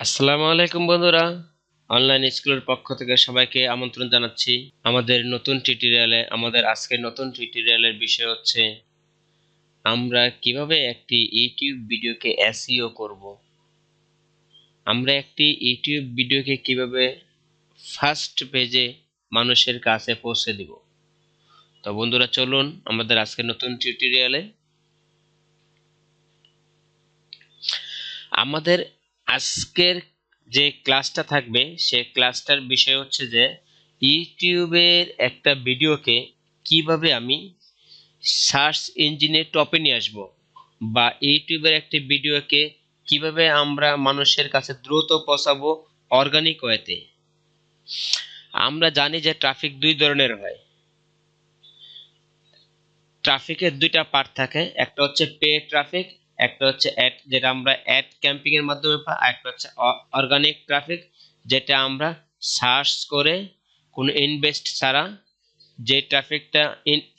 আসসালামু আলাইকুম বন্ধুরা, অনলাইন স্কুলের পক্ষ থেকে সবাইকে আমন্ত্রণ জানাচ্ছি আমাদের আজকের নতুন টিউটোরিয়ালের বিষয় হচ্ছে আমরা কিভাবে একটি ইউটিউব ভিডিওকে এসইও করব। আমরা একটি ইউটিউব ভিডিওকে কিভাবে ফার্স্ট পেজে মানুষের কাছে পৌঁছে দিব। তো বন্ধুরা, চলুন আমাদের আজকের নতুন টিউটোরিয়ালে। আমাদের আজকের যে ক্লাসটা থাকবে সেই ক্লাসটার বিষয় হচ্ছে যে ইউটিউবের একটা ভিডিওকে কিভাবে আমি সার্চ ইঞ্জিনে টপে নিয়ে আসব, বা ইউটিউবের একটি ভিডিওকে কিভাবে আমরা মানুষের কাছে দ্রুত পৌঁছাবো অর্গানিক ওয়েতে। আমরা জানি যে ট্রাফিক দুই ধরনের হয়। ট্রাফিকের দুইটা পার্ট থাকে, একটা হচ্ছে পে ট্রাফিক, একটা হচ্ছে অ্যাড, যেটা আমরা অ্যাড ক্যাম্পিং এর মাধ্যমে পাই, আর একটা হচ্ছে অর্গানিক ট্রাফিক, যেটা আমরা সার্চ করে কোনো ইনভেস্ট ছাড়া যে ট্রাফিকটা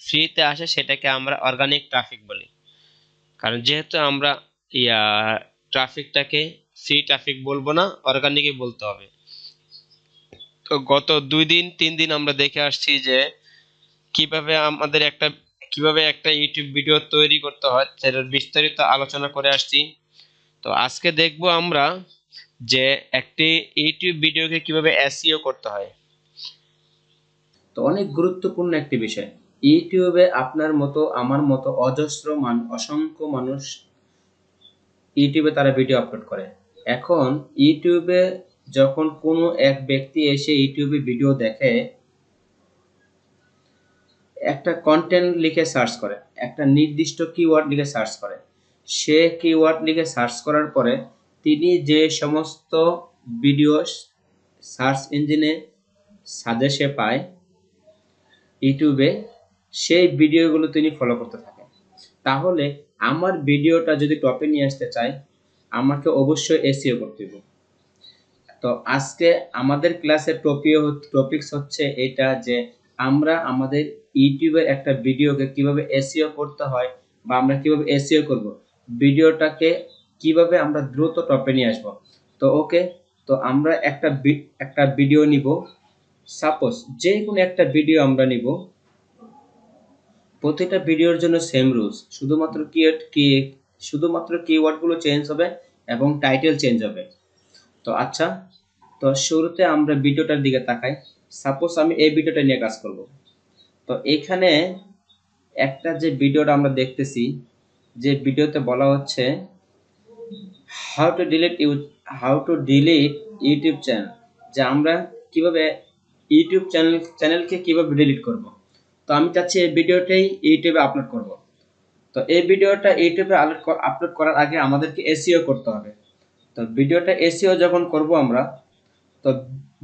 ফ্রিতে আসে সেটাকে আমরা অর্গানিক ট্রাফিক বলি। কারণ যেহেতু আমরা ইয়া ট্রাফিকটাকে ফ্রি ট্রাফিক বলবো না, অর্গানিকই বলতে হবে। তো গত 2 দিন 3 দিন আমরা দেখে আসছি যে কিভাবে একটা ইউটিউব ভিডিও তৈরি করতে হয় সেটার বিস্তারিত আলোচনা করে আসছি। তো আজকে দেখবো আমরা যে একটি ইউটিউব ভিডিওকে কিভাবে এসইও করতে হয়। তো অনেক গুরুত্বপূর্ণ একটি বিষয়। ইউটিউবে আপনার মতো আমার মতো অসংখ্য মানুষ ইউটিউবে তারা ভিডিও আপলোড করে। এখন ইউটিউবে যখন কোনো এক ব্যক্তি এসে ইউটিউবে ভিডিও দেখে, একটা কন্টেন্ট লিখে সার্চ করে, একটা নির্দিষ্ট কিওয়ার্ড লিখে সার্চ করে, সে কিওয়ার্ড লিখে সার্চ করার পরে তিনি যে সমস্ত ভিডিও সার্চ ইঞ্জিনে সাজেশে পায় ইউটিউবে, সেই ভিডিওগুলো তিনি ফলো করতে থাকেন। তাহলে আমার ভিডিওটা যদি টপে নিয়ে আসতে চাই, আমাকে অবশ্যই এসইও করতে হবে। তো আজকে আমাদের ক্লাসের টপিকস হচ্ছে এটা, যে আমরা আমাদের ইউটিউবের একটা ভিডিওকে কিভাবে এসইও করতে হয়, বা আমরা কিভাবে এসইও করব, ভিডিওটাকে কিভাবে আমরা দ্রুত টপে নিয়ে আসব। তো ওকে, তো আমরা একটা ভিডিও নিব। সাপোজ যে কোনো একটা ভিডিও আমরা নিব। প্রতিটা ভিডিওর জন্য সেম রুলস, শুধুমাত্র কিওয়ার্ডগুলো চেঞ্জ হবে এবং টাইটেল চেঞ্জ হবে। তো আচ্ছা, তো শুরুতে আমরা ভিডিওটার দিকে তাকাই। সাপোজ আমি এই ভিডিওটা নিয়ে কাজ করব। তো এখানে একটা যে ভিডিওটা আমরা দেখতেছি, যে ভিডিওতে বলা হচ্ছে how to delete YouTube channel, যে আমরা কিভাবে ইউটিউব চ্যানেলকে কিভাবে ডিলিট করব। তো আমি চাচ্ছি এই ভিডিওটাই ইউটিউবে আপলোড করব। তো এই ভিডিওটা ইউটিউবে আপলোড করার আগে আমাদেরকে এসইও করতে হবে। তো ভিডিওটা এসইও যখন করব আমরা, তো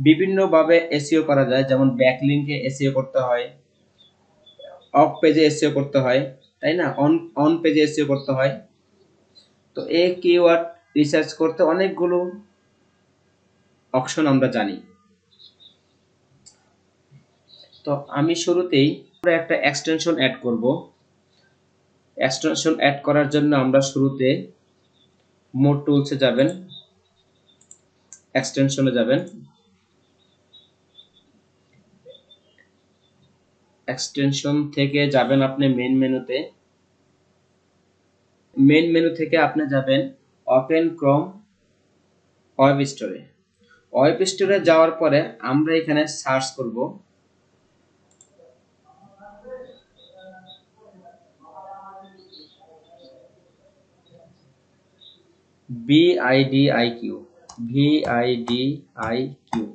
বিভিন্নভাবে এসইও করা যায়, যেমন ব্যাকলিংকে এসইও করতে হয়, অফ পেজে এসইও করতে হয়, তাই না, অন অন পেজে এসইও করতে হয়। তো এই কিওয়ার্ড রিসার্চ করতে অনেকগুলো অপশন আমরা জানি। তো আমি শুরুতেই একটা এক্সটেনশন অ্যাড করব। এক্সটেনশন অ্যাড করার জন্য আমরা শুরুতে মোর টুলসে যাবেন, এক্সটেনশনে যাবেন, এক্সটেনশন থেকে যাবেন আপনি মেইন মেনুতে। মেইন মেনু থেকে আপনি যাবেন ওপেন ক্রোম ওয়েব স্টোরে। ওয়েব স্টোরে যাওয়ার পরে আমরা এখানে সার্চ করব ভিআইডিআইকিউ, ভিআইডিআইকিউ।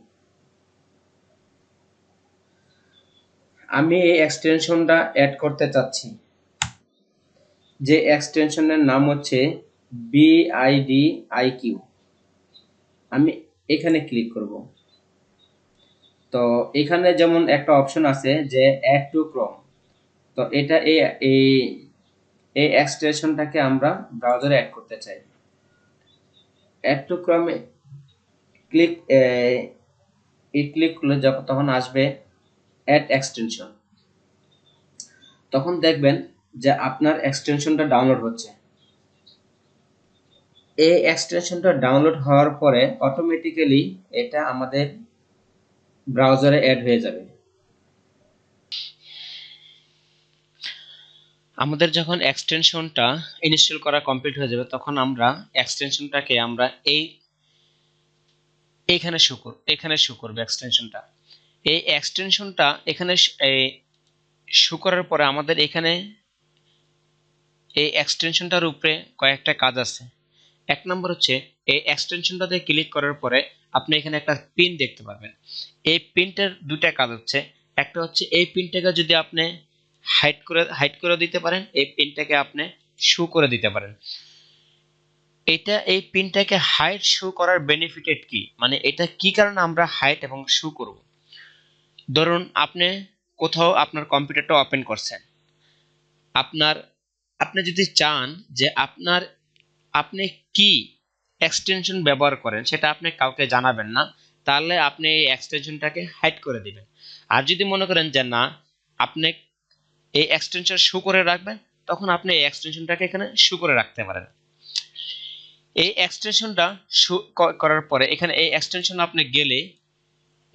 আমি এই এক্সটেনশনটা অ্যাড করতে চাচ্ছি, যে এক্সটেনশনের নাম হচ্ছে ভিআইডিআইকিউ। আমি এখানে ক্লিক করব। তো এখানে যেমন একটা অপশন আছে যে অ্যাড টু ক্রোম। তো এটা এই এই এই এক্সটেনশনটাকে আমরা ব্রাউজারে অ্যাড করতে চাই। অ্যাড টু ক্রোমে ক্লিক ক্লিক করলে তখন আসবে অ্যাড এক্সটেনশন। তখন দেখবেন যে আপনার এক্সটেনশনটা ডাউনলোড হচ্ছে। এই এক্সটেনশনটা ডাউনলোড হওয়ার পরে অটোমেটিক্যালি এটা আমাদের ব্রাউজারে অ্যাড হয়ে যাবে। আমাদের যখন এক্সটেনশনটা ইনস্টল করা কমপ্লিট হয়ে যাবে তখন আমরা এক্সটেনশনটাকে আমরা এখানে শো করবে এক্সটেনশনটা। এই এক্সটেনশনটা এখানে শো করার পরে আমাদের এখানে এই এক্সটেনশনটার উপরে কয়েকটা কাজ আছে। এক নম্বর হচ্ছে এই এক্সটেনশনটাতে ক্লিক করার পরে আপনি এখানে একটা পিন দেখতে পাবেন। এই পিনটার দুটা কাজ হচ্ছে, একটা হচ্ছে এই পিনটাকে যদি আপনি হাইড করে দিতে পারেন, এই পিনটাকে আপনি শো করে দিতে পারেন। এই পিনটাকে হাইড শো করার বেনিফিটেড কি, মানে এটা কি কারণে আমরা হাইড এবং শো করব। ধরুন আপনি কোথাও আপনার কম্পিউটারটা ওপেন করছেন, আপনি যদি চান যে আপনি কি এক্সটেনশন ব্যবহার করেন সেটা আপনি কাউকে জানাবেন না, তাহলে আপনি এই এক্সটেনশনটাকে হাইড করে দিবেন। আর যদি মনে করেন যে না, আপনি এই এক্সটেনশন শো করে রাখবেন, তখন আপনি এই এক্সটেনশনটাকে এখানে শো করে রাখতে পারেন। এই এক্সটেনশনটা শো করার পরে এখানে এই এক্সটেনশন আপনি গেলে,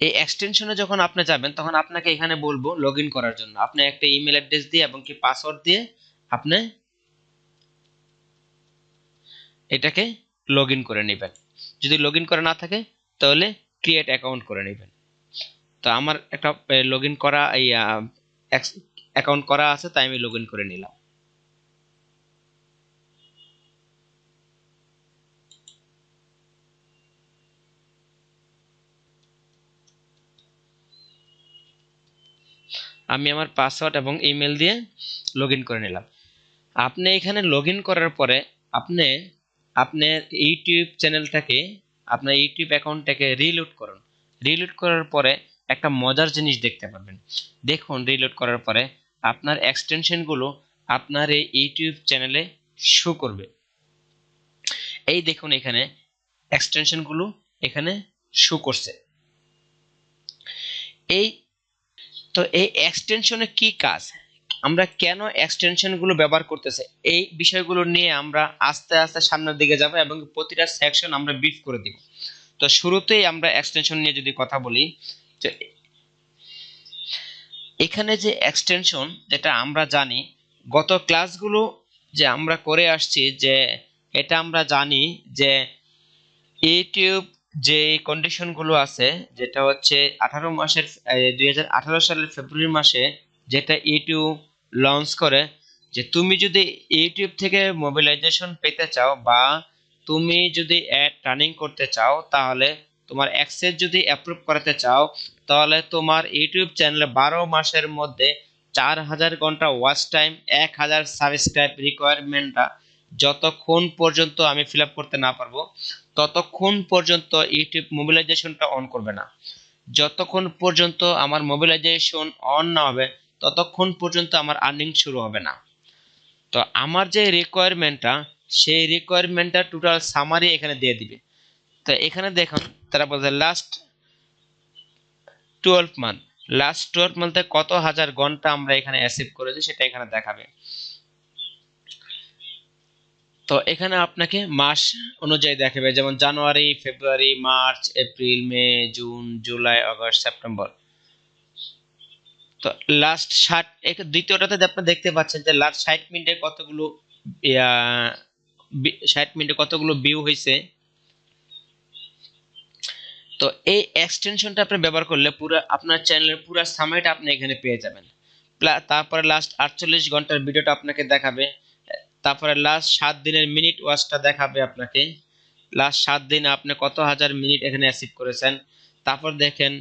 এই এক্সটেনশনে যখন আপনি যাবেন তখন আপনাকে এখানে বলবো লগইন করার জন্য। আপনি একটা ইমেল অ্যাড্রেস দিয়ে এবং কি পাসওয়ার্ড দিয়ে আপনি এটাকে লগইন করে নেবেন। যদি লগইন করা না থাকে তাহলে ক্রিয়েট অ্যাকাউন্ট করে নেবেন। তো আমার একটা লগইন করা অ্যাকাউন্ট করা আছে, তাই আমি লগইন করে নিলাম। আমি আমার পাসওয়ার্ড এবং ইমেল দিয়ে লগইন করে নিলাম। আপনি এখানে লগইন করার পরে আপনি আপনার ইউটিউব চ্যানেলটাকে, আপনার ইউটিউব অ্যাকাউন্টটাকে রিলোড করুন। রিলোড করার পরে একটা মজার জিনিস দেখতে পাবেন। দেখুন রিলোড করার পরে আপনার এক্সটেনশনগুলো আপনার এই ইউটিউব চ্যানেলে শো করবে। এই দেখুন এখানে এক্সটেনশনগুলো এখানে শো করছে। এই এই এক্সটেনশনে কি কাজ, আমরা কেন এক্সটেনশনগুলো ব্যবহার করতেছে, এই বিষয়গুলো নিয়ে আমরা আস্তে আস্তে সামনের দিকে যাব এবং প্রতিটা সেকশন আমরা ব্রিফ করে দিব। তো শুরুতেই আমরা এক্সটেনশন নিয়ে যদি কথা বলি, যে এখানে যে এক্সটেনশন, যেটা আমরা জানি গত ক্লাসগুলো যে আমরা করে আসছি, যে এটা আমরা জানি যে ইউটিউব যে কন্ডিশনগুলো আছে, যেটা হচ্ছে 2018 সালের ফেব্রুয়ারি মাসে যেটা ইউটিউব লঞ্চ করে, যে তুমি যদি ইউটিউব থেকে মোবিলাইজেশন পেতে চাও বা তুমি যদি অ্যাড রানিং করতে চাও, তাহলে তোমার অ্যাক্সেস যদি অ্যাপ্রুভ করাতে চাও, তাহলে তোমার ইউটিউব চ্যানেলে 12 মাসের মধ্যে 4000 ঘন্টা ওয়াচ টাইম, 1000 সাবস্ক্রাইব রিকোয়ারমেন্টটা যতক্ষণ পর্যন্ত আমি ফিল আপ করতে না পারবো ততক্ষণ পর্যন্ত ইউটিউব মোবিলাইজেশনটা অন করবে না। যতক্ষণ পর্যন্ত আমার মোবিলাইজেশন অন না হবে ততক্ষণ পর্যন্ত আমার আর্নিং শুরু হবে না। তো আমার যে রিকোয়ারমেন্টটা, সেই রিকোয়ারমেন্টটা টোটাল সামারি এখানে দিয়ে দিবে। তো এখানে দেখুন তারা বলছে লাস্ট 12 মান্থে কত হাজার ঘন্টা আমরা এখানে অ্যাচিভ করেছি সেটা এখানে দেখাবে। তো এখানে আপনাকে মাস অনুযায়ী দেখাবে, যেমন জানুয়ারি, ফেব্রুয়ারি, মার্চ, এপ্রিল, মে, জুন, জুলাই, আগস্ট, সেপ্টেম্বর। তো লাস্ট দ্বিতীয়টাতে আপনি দেখতে পাচ্ছেন যে লাস্ট 60 মিনিটে কতগুলো ভিউ হয়েছে। তো এই এক্সটেনশনটা আপনি ব্যবহার করলে পুরো আপনার চ্যানেলের পুরো সামারিটা আপনি এখানে পেয়ে যাবেন। তারপরে লাস্ট 48 ঘন্টার ভিডিওটা আপনাকে দেখাবে। তারপরে লাস্ট 7 দিনের মিনিট ওয়াচটা দেখাবে আপনাকে। লাস্ট 7 দিনে আপনি কত হাজার মিনিট এখানে অ্যাচিভ করেছেন। তারপর দেখেন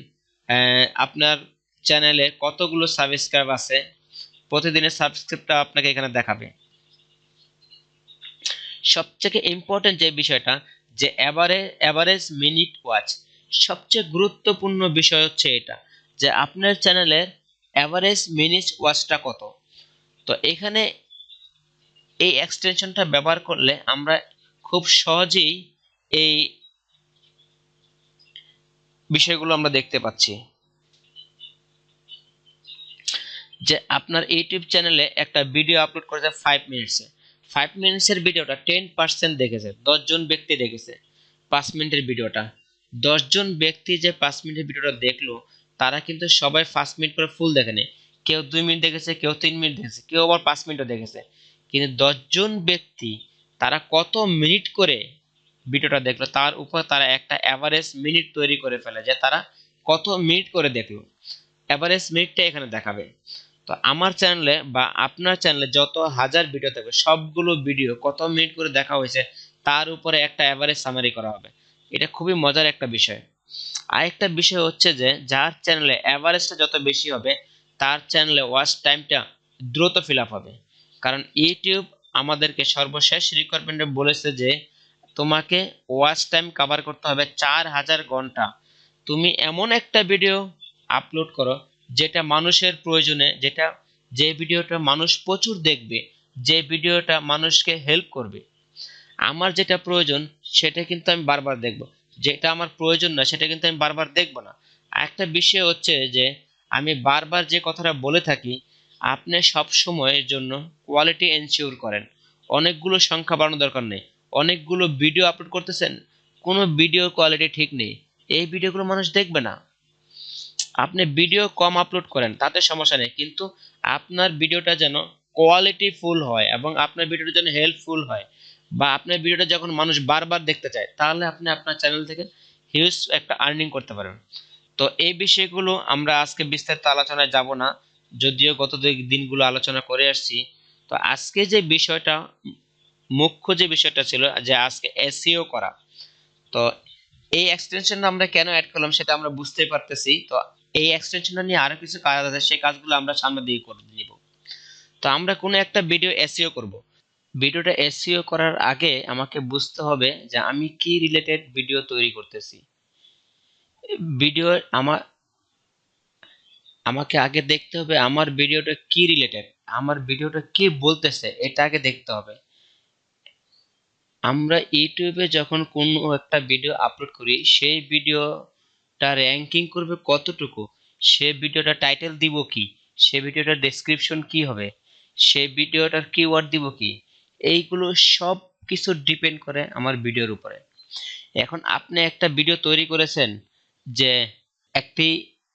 আপনার চ্যানেলে কতগুলো সাবস্ক্রাইব আছে, প্রতিদিনের সাবস্ক্রাইবটা আপনাকে এখানে দেখাবে। সবচেয়ে ইম্পর্টেন্ট যে বিষয়টা, যে এভারেজ মিনিট ওয়াচ, সবচেয়ে গুরুত্বপূর্ণ বিষয় হচ্ছে এটা, যে আপনার চ্যানেলের এভারেজ মিনিট ওয়াচটা কত। তো এখানে এই এক্সটেনশনটা ব্যবহার করলে আমরা খুব সহজেই এই বিষয়গুলো আমরা দেখতে পাচ্ছি। যে আপনার ইউটিউব চ্যানেলে একটা ভিডিও আপলোড করেছে 5 মিনিটসে, 5 মিনিটসের ভিডিওটা 10% দেখেছে, 10 জন ব্যক্তি দেখেছে 5 মিনিটের ভিডিওটা। 10 জন ব্যক্তি যে 5 মিনিটের ভিডিওটা দেখলো, তারা কিন্তু সবাই 5 মিনিট করে ফুল দেখেনি। কেউ 2 মিনিট দেখেছে, কেউ 3 মিনিট দেখেছে, কেউ আবার 5 মিনিটও দেখেছে। কিন্তু 10 জন ব্যক্তি তারা কত মিনিট করে ভিডিওটা দেখলো, তার উপর তারা একটা অ্যাভারেজ মিনিট তৈরি করে ফেলে, যে তারা কত মিনিট করে দেখলো। অ্যাভারেজ মিনিটটা এখানে দেখাবে। তো আমার চ্যানেলে বা আপনার চ্যানেলে যত হাজার ভিডিও থাকবে, সবগুলো ভিডিও কত মিনিট করে দেখা হয়েছে তার উপরে একটা অ্যাভারেজ সামারি করা হবে। এটা খুবই মজার একটা বিষয়। আরেকটা বিষয় হচ্ছে যে যার চ্যানেলে অ্যাভারেজটা যত বেশি হবে, তার চ্যানেলে ওয়াচ টাইমটা দ্রুত ফিল আপ হবে। কারণ ইউটিউব আমাদেরকে সর্বশেষ রিকোয়ারমেন্টে বলেছে যে তোমাকে ওয়াচ টাইম কভার করতে হবে 4000 ঘন্টা। তুমি এমন একটা ভিডিও আপলোড করো যেটা মানুষের প্রয়োজনে, যে ভিডিওটা মানুষ প্রচুর দেখবে, যে ভিডিওটা মানুষকে হেল্প করবে। আমার যেটা প্রয়োজন সেটা কিন্তু আমি বারবার দেখব, যেটা আমার প্রয়োজন না সেটা কিন্তু আমি বারবার দেখব না। একটা বিষয় হচ্ছে যে আমি বারবার যে কথাটা বলে থাকি, আপনি সব সময়ের জন্য কোয়ালিটি এনশিওর করেন। অনেকগুলো সংখ্যা বাড়ানোর দরকার নেই। অনেকগুলো ভিডিও আপলোড করতেছেন, কোনো ভিডিও কোয়ালিটি ঠিক নেই, এই ভিডিওগুলো মানুষ দেখবে না। আপনি ভিডিও কম আপলোড করেন তাতে সমস্যা নেই, কিন্তু আপনার ভিডিওটা যেন কোয়ালিটি ফুল হয় এবং আপনার ভিডিওটা যেন হেল্পফুল হয়, বা আপনার ভিডিওটা যখন মানুষ বারবার দেখতে চায়, তাহলে আপনি আপনার চ্যানেল থেকে হিউজ একটা আর্নিং করতে পারেন। তো এই বিষয়গুলো আমরা আজকে বিস্তারিত আলোচনায় যাব না, যদিও গত দিনগুলো আলোচনা করে আসছি। তো আজকে যে বিষয়টা, মুখ্য যে বিষয়টা ছিল যে আজকে এসইও করা, তো এই এক্সটেনশনটা আমরা কেন অ্যাড করলাম সেটা আমরা বুঝতেই পারতেছি। তো এই এক্সটেনশনটা নিয়ে আরো কিছু কাজ আছে, সেই কাজগুলো আমরা সামনে দিয়ে করে নিব। তো আমরা কোনো একটা ভিডিও এসইও করব। ভিডিওটা এসইও করার আগে আমাকে বুঝতে হবে যে আমি কি রিলেটেড ভিডিও তৈরি করতেছি। ভিডিও আমার আমাকে আগে দেখতে হবে আমার ভিডিওটা কি রিলেটেড, আমার ভিডিওটা কি বলতেছে এটা আগে দেখতে হবে। আমরা ইউটিউবে যখন কোনো একটা ভিডিও আপলোড করি, সেই ভিডিওটা র্যাঙ্কিং করবে কতটুকু, সে ভিডিওটা টাইটেল দিব কি, সে ভিডিওটার ডেসক্রিপশন কি হবে, সে ভিডিওটার কিওয়ার্ড দিব কি, এইগুলো সব কিছু ডিপেন্ড করে আমার ভিডিওর উপরে। এখন আপনি একটা ভিডিও তৈরি করেছেন যে একটি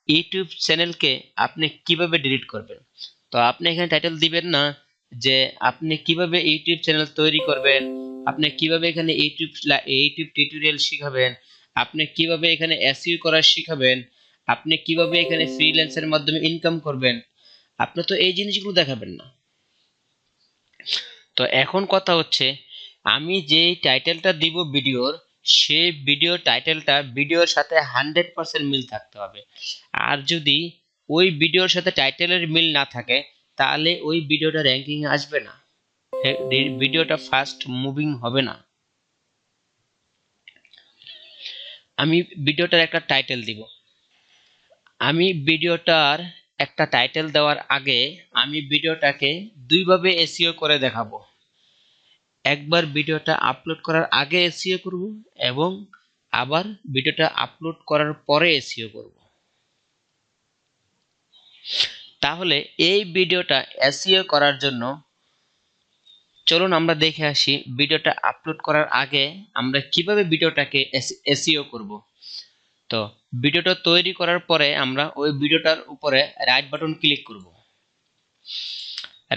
ইউটিউব চ্যানেলকে আপনি কিভাবে ডিলিট করবেন, তো আপনি এখানে টাইটেল দিবেন না যে আপনি কিভাবে ইউটিউব চ্যানেল তৈরি করবেন, আপনি কিভাবে এখানে ইউটিউব টিউটোরিয়াল শিখাবেন, আপনি কিভাবে এখানে এসইও করা শিখাবেন, আপনি কিভাবে এখানে ফ্রিল্যান্সের মাধ্যমে ইনকাম করবেন। আপনি তো এই জিনিসগুলো দেখাবেন না। তো এখন কথা হচ্ছে, আমি যে টাইটেলটা দিব ভিডিওর, সেই ভিডিও টাইটেলটা ভিডিওর সাথে 100% মিল থাকতে হবে। আর যদি ওই ভিডিওর সাথে টাইটেলের মিল না থাকে, তাহলে ওই ভিডিওটা র্যাঙ্কিং আসবে না, ভিডিওটা ফাস্ট মুভিং হবে না। আমি ভিডিওটার একটা টাইটেল দিব। আমি ভিডিওটার একটা টাইটেল দেওয়ার আগে আমি ভিডিওটাকে দুইভাবে এসইও করে দেখাবো। একবার ভিডিওটা আপলোড করার আগে এসইও করব, এবং আবার ভিডিওটা আপলোড করার পরে এসইও করব। তাহলে এই ভিডিওটা এসইও করার জন্য চলুন আমরা দেখে আসি ভিডিওটা আপলোড করার আগে আমরা কিভাবে ভিডিওটাকে এসইও করব। তো ভিডিওটা তৈরি করার পরে আমরা ওই ভিডিওটার উপরে রাইট বাটন ক্লিক করব।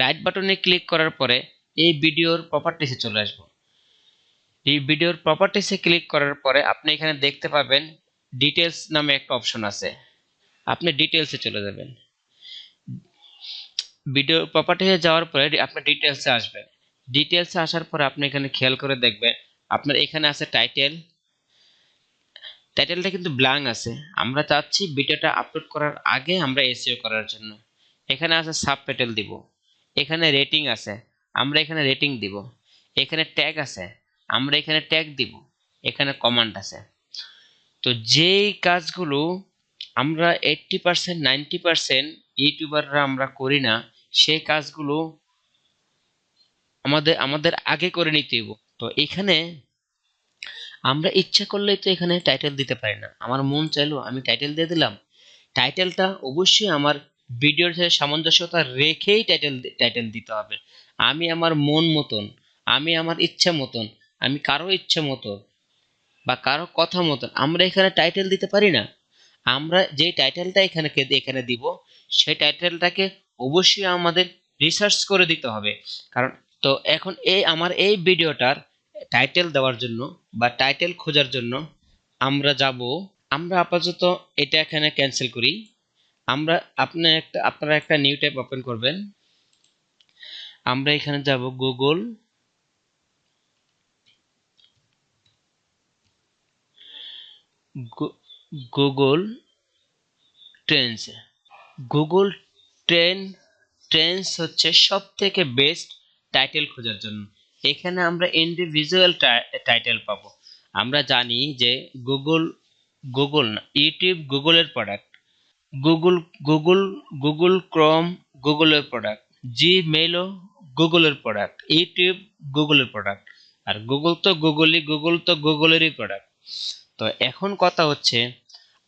রাইট বাটনে ক্লিক করার পরে এই ভিডিওর প্রপার্টিসে চলে আসব। এই ভিডিওর প্রপার্টিসে ক্লিক করার পরে আপনি এখানে দেখতে পাবেন ডিটেলস নামে একটা অপশন আছে, আপনি ডিটেলসে চলে যাবেন। ভিডিও প্রপার্টিসে যাওয়ার পরে আপনি ডিটেলসে আসবেন। ডিটেলসে আসার পরে আপনি এখানে খেয়াল করে দেখবেন আপনার এখানে আছে টাইটেল। টাইটেলটা কিন্তু ব্ল্যাঙ্ক আছে, আমরা চাচ্ছি ভিডিওটা আপলোড করার আগে আমরা এসইও করার জন্য। এখানে আছে সাবটাইটেল দিব, এখানে রেটিং আছে, আমরা এখানে রেটিং দিব, এখানে ট্যাগ আছে, আমরা এখানে ট্যাগ দিব, এখানে কমান্ড আছে। তো যেই কাজগুলো আমরা 80% 90% ইউটিউবাররা আমরা করি না, সেই কাজগুলো আমাদের আগে করে নিতে হবে। তো এখানে আমরা ইচ্ছা করলেই তো এখানে টাইটেল দিতে পারি না, আমার মন চাইলো আমি টাইটেল দিয়ে দিলাম। টাইটেলটা অবশ্যই আমার ভিডিওর সাথে সামঞ্জস্যতা রেখেই টাইটেল দিতে হবে। আমি আমার মন মতন আমি আমার ইচ্ছা মতন, আমি কারো ইচ্ছা মতো বা কারো কথা মতন আমরা এখানে টাইটেল দিতে পারি না। আমরা যে টাইটেলটা এখানে দিব, সেই টাইটেলটাকে অবশ্যই আমাদের রিসার্চ করে দিতে হবে। কারণ তো এখন আমার এই ভিডিওটার টাইটেল দেওয়ার জন্য বা টাইটেল খোঁজার জন্য আমরা আপাতত এটা এখানে ক্যান্সেল করি। আমরা আপনারা একটা নিউ ট্যাব ওপেন করবেন। আমরা এখানে যাব Google Trends. Google train Trends হচ্ছে সব থেকে বেস্ট টাইটেল খোঁজার জন্য। এখানে আমরা ইন্ডিভিজুয়াল টাইটেল পাবো। আমরা জানি যে গুগল গুগল না, ইউটিউব গুগলের product, Google Google Google Chrome গুগলের প্রোডাক্ট, জিমেইলও গুগলের প্রোডাক্ট, ইউটিউব গুগলের প্রোডাক্ট। আর গুগল তো গুগলেরই প্রোডাক্ট। তো এখন কথা হচ্ছে,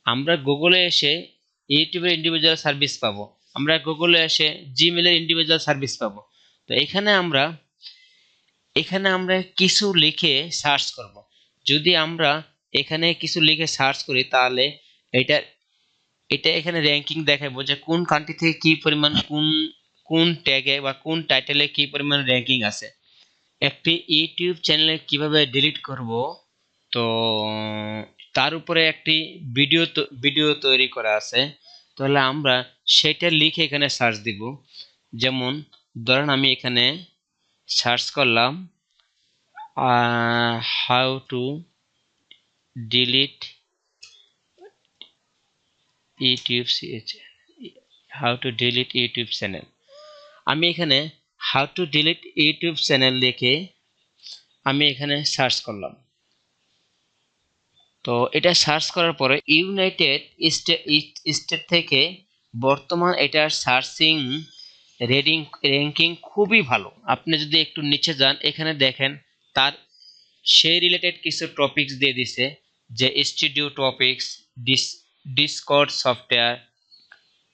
আমরা গুগলে এসে ইউটিউবের ইন্ডিভিজুয়াল সার্ভিস পাবো, আমরা গুগলে এসে জিমেইলের ইন্ডিভিজুয়াল সার্ভিস পাবো। তো এখানে আমরা কিছু লিখে সার্চ করব। যদি আমরা এখানে কিছু লিখে সার্চ করি, তাহলে এটা এটা এখানে র্যাঙ্কিং দেখাবো যে কোন কান্ট্রি থেকে কি পরিমাণ, কোন কোন ট্যাগে বা কোন টাইটেলে কি পরিমাণ র্যাঙ্কিং আছে। একটি ইউটিউব চ্যানেলে কিভাবে ডিলিট করব, তো তার উপরে একটি ভিডিও তৈরি করা আছে। তাহলে আমরা সেটা লিখে এখানে সার্চ দিব। যেমন ধরেন আমি এখানে সার্চ করলাম how to delete YouTube channel. আমি এখানে how to delete YouTube channel লিখে আমি এখানে সার্চ করলাম। তো এটা সার্চ করার পরে ইউনাইটেড স্টেট থেকে বর্তমান এটার সার্চিং র্যাঙ্কিং খুবই ভালো। আপনি যদি একটু নিচে যান, এখানে দেখেন তার সেই রিলেটেড কিছু টপিকস দিয়ে দিছে, যে studio topics, Discord software,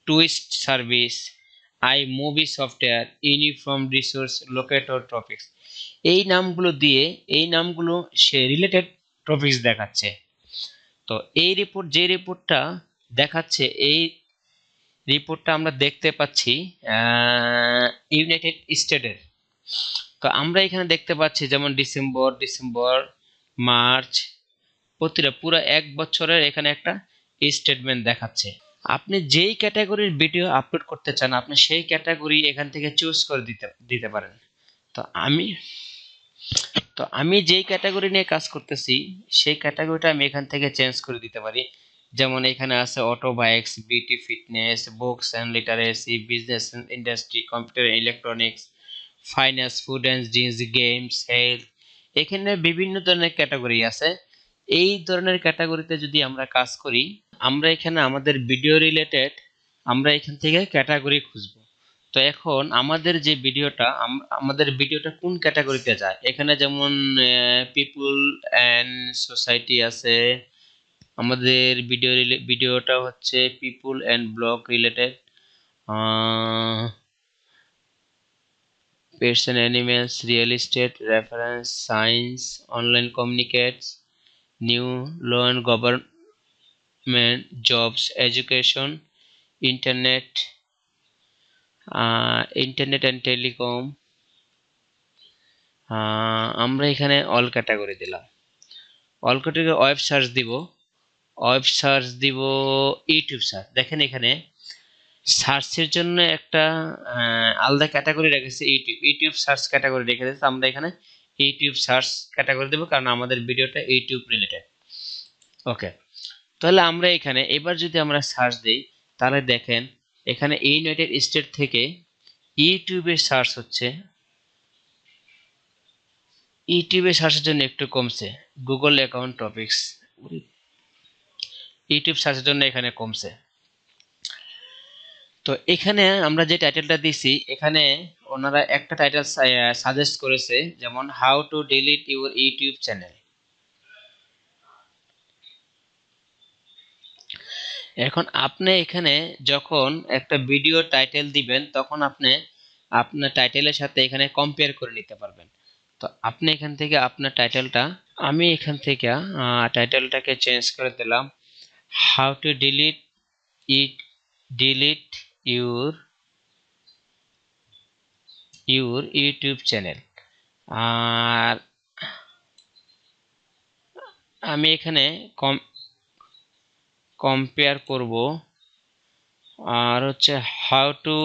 twist service, I movie software, uniform resource locator topics. এই নামগুলো সে রিলেটেড টপিকস দেখাচ্ছে। তো যে রিপোর্টটা দেখাচ্ছে, এই রিপোর্টটা আমরা দেখতে পাচ্ছি ইউনাইটেড স্টেটের। তো আমরা এখানে দেখতে পাচ্ছি যেমন ডিসেম্বর, মার্চ, প্রতিটা পুরো 1 বছরের এখানে একটা স্টেটমেন্ট দেখাচ্ছে। আপনি যেই ক্যাটাগরির ভিডিও আপলোড করতে চান, আপনি সেই ক্যাটাগরি এখান থেকে চুজ করে দিতে পারেন। তো আমি যেই ক্যাটাগরি নিয়ে কাজ করতেছি, সেই ক্যাটাগরিটা আমি এখান থেকে চেঞ্জ করে দিতে পারি। যেমন এখানে আছে auto bikes, beauty fitness, books and literacy, business industry, computer electronics, finance, food and drinks, games, health. এখানে বিভিন্ন ধরনের ক্যাটাগরি আছে। এই ধরনের ক্যাটাগরিতে যদি আমরা কাজ করি, আমরা এখানে আমাদের ভিডিও রিলেটেড আমরা এখান থেকে ক্যাটাগরি খুঁজবো। তো এখন আমাদের ভিডিওটা কোন ক্যাটাগরিতে যায়, এখানে যেমন পিপল অ্যান্ড সোসাইটি আছে। আমাদের ভিডিওটা হচ্ছে people and blog related, pets and animals, real estate, reference, science, online communicates, new law and government, jobs, education, internet, internet and telecom. আমরা এখানে অল ক্যাটাগরি দিলাম। অল ক্যাটাগরি ওয়েব সার্চ দিব YouTube search. দেখেন এখানে সার্চের জন্য একটা আলাদা ক্যাটাগরি রেখেছে, ইউটিউব সার্চ ক্যাটাগরি রেখে দিয়েছে। আমরা এখানে ইউটিউব সার্চ ক্যাটাগরি দেবো, কারণ আমাদের ভিডিওটা ইউটিউব রিলেটেড। ওকে, তাহলে আমরা এখানে এবার যদি আমরা সার্চ দিই, তাহলে দেখেন এখানে ইউনাইটেড স্টেট থেকে ইউটিউবে সার্চ হচ্ছে। ইউটিউবে সার্চের জন্য একটু কমছে, গুগল অ্যাকাউন্ট টপিকস, ইউটিউব সার্চের জন্য এখানে কমছে। তো এখানে আমরা যে টাইটেলটা দিছি, এখানে ওনারা একটা টাইটেল সাজেস্ট করেছে, যেমন how to delete your YouTube channel. এখন আপনি এখানে যখন একটা ভিডিও টাইটেল দিবেন, তখন আপনি আপনার টাইটেলের সাথে এখানে কম্পেয়ার করে নিতে পারবেন। তো আপনি এখান থেকে আপনার টাইটেলটা, আমি এখান থেকে টাইটেলটাকে চেঞ্জ করে দিলাম how to it delete your YouTube channel. আর আমি এখানে কম্পেয়ার করব আর হচ্ছে হাউ টু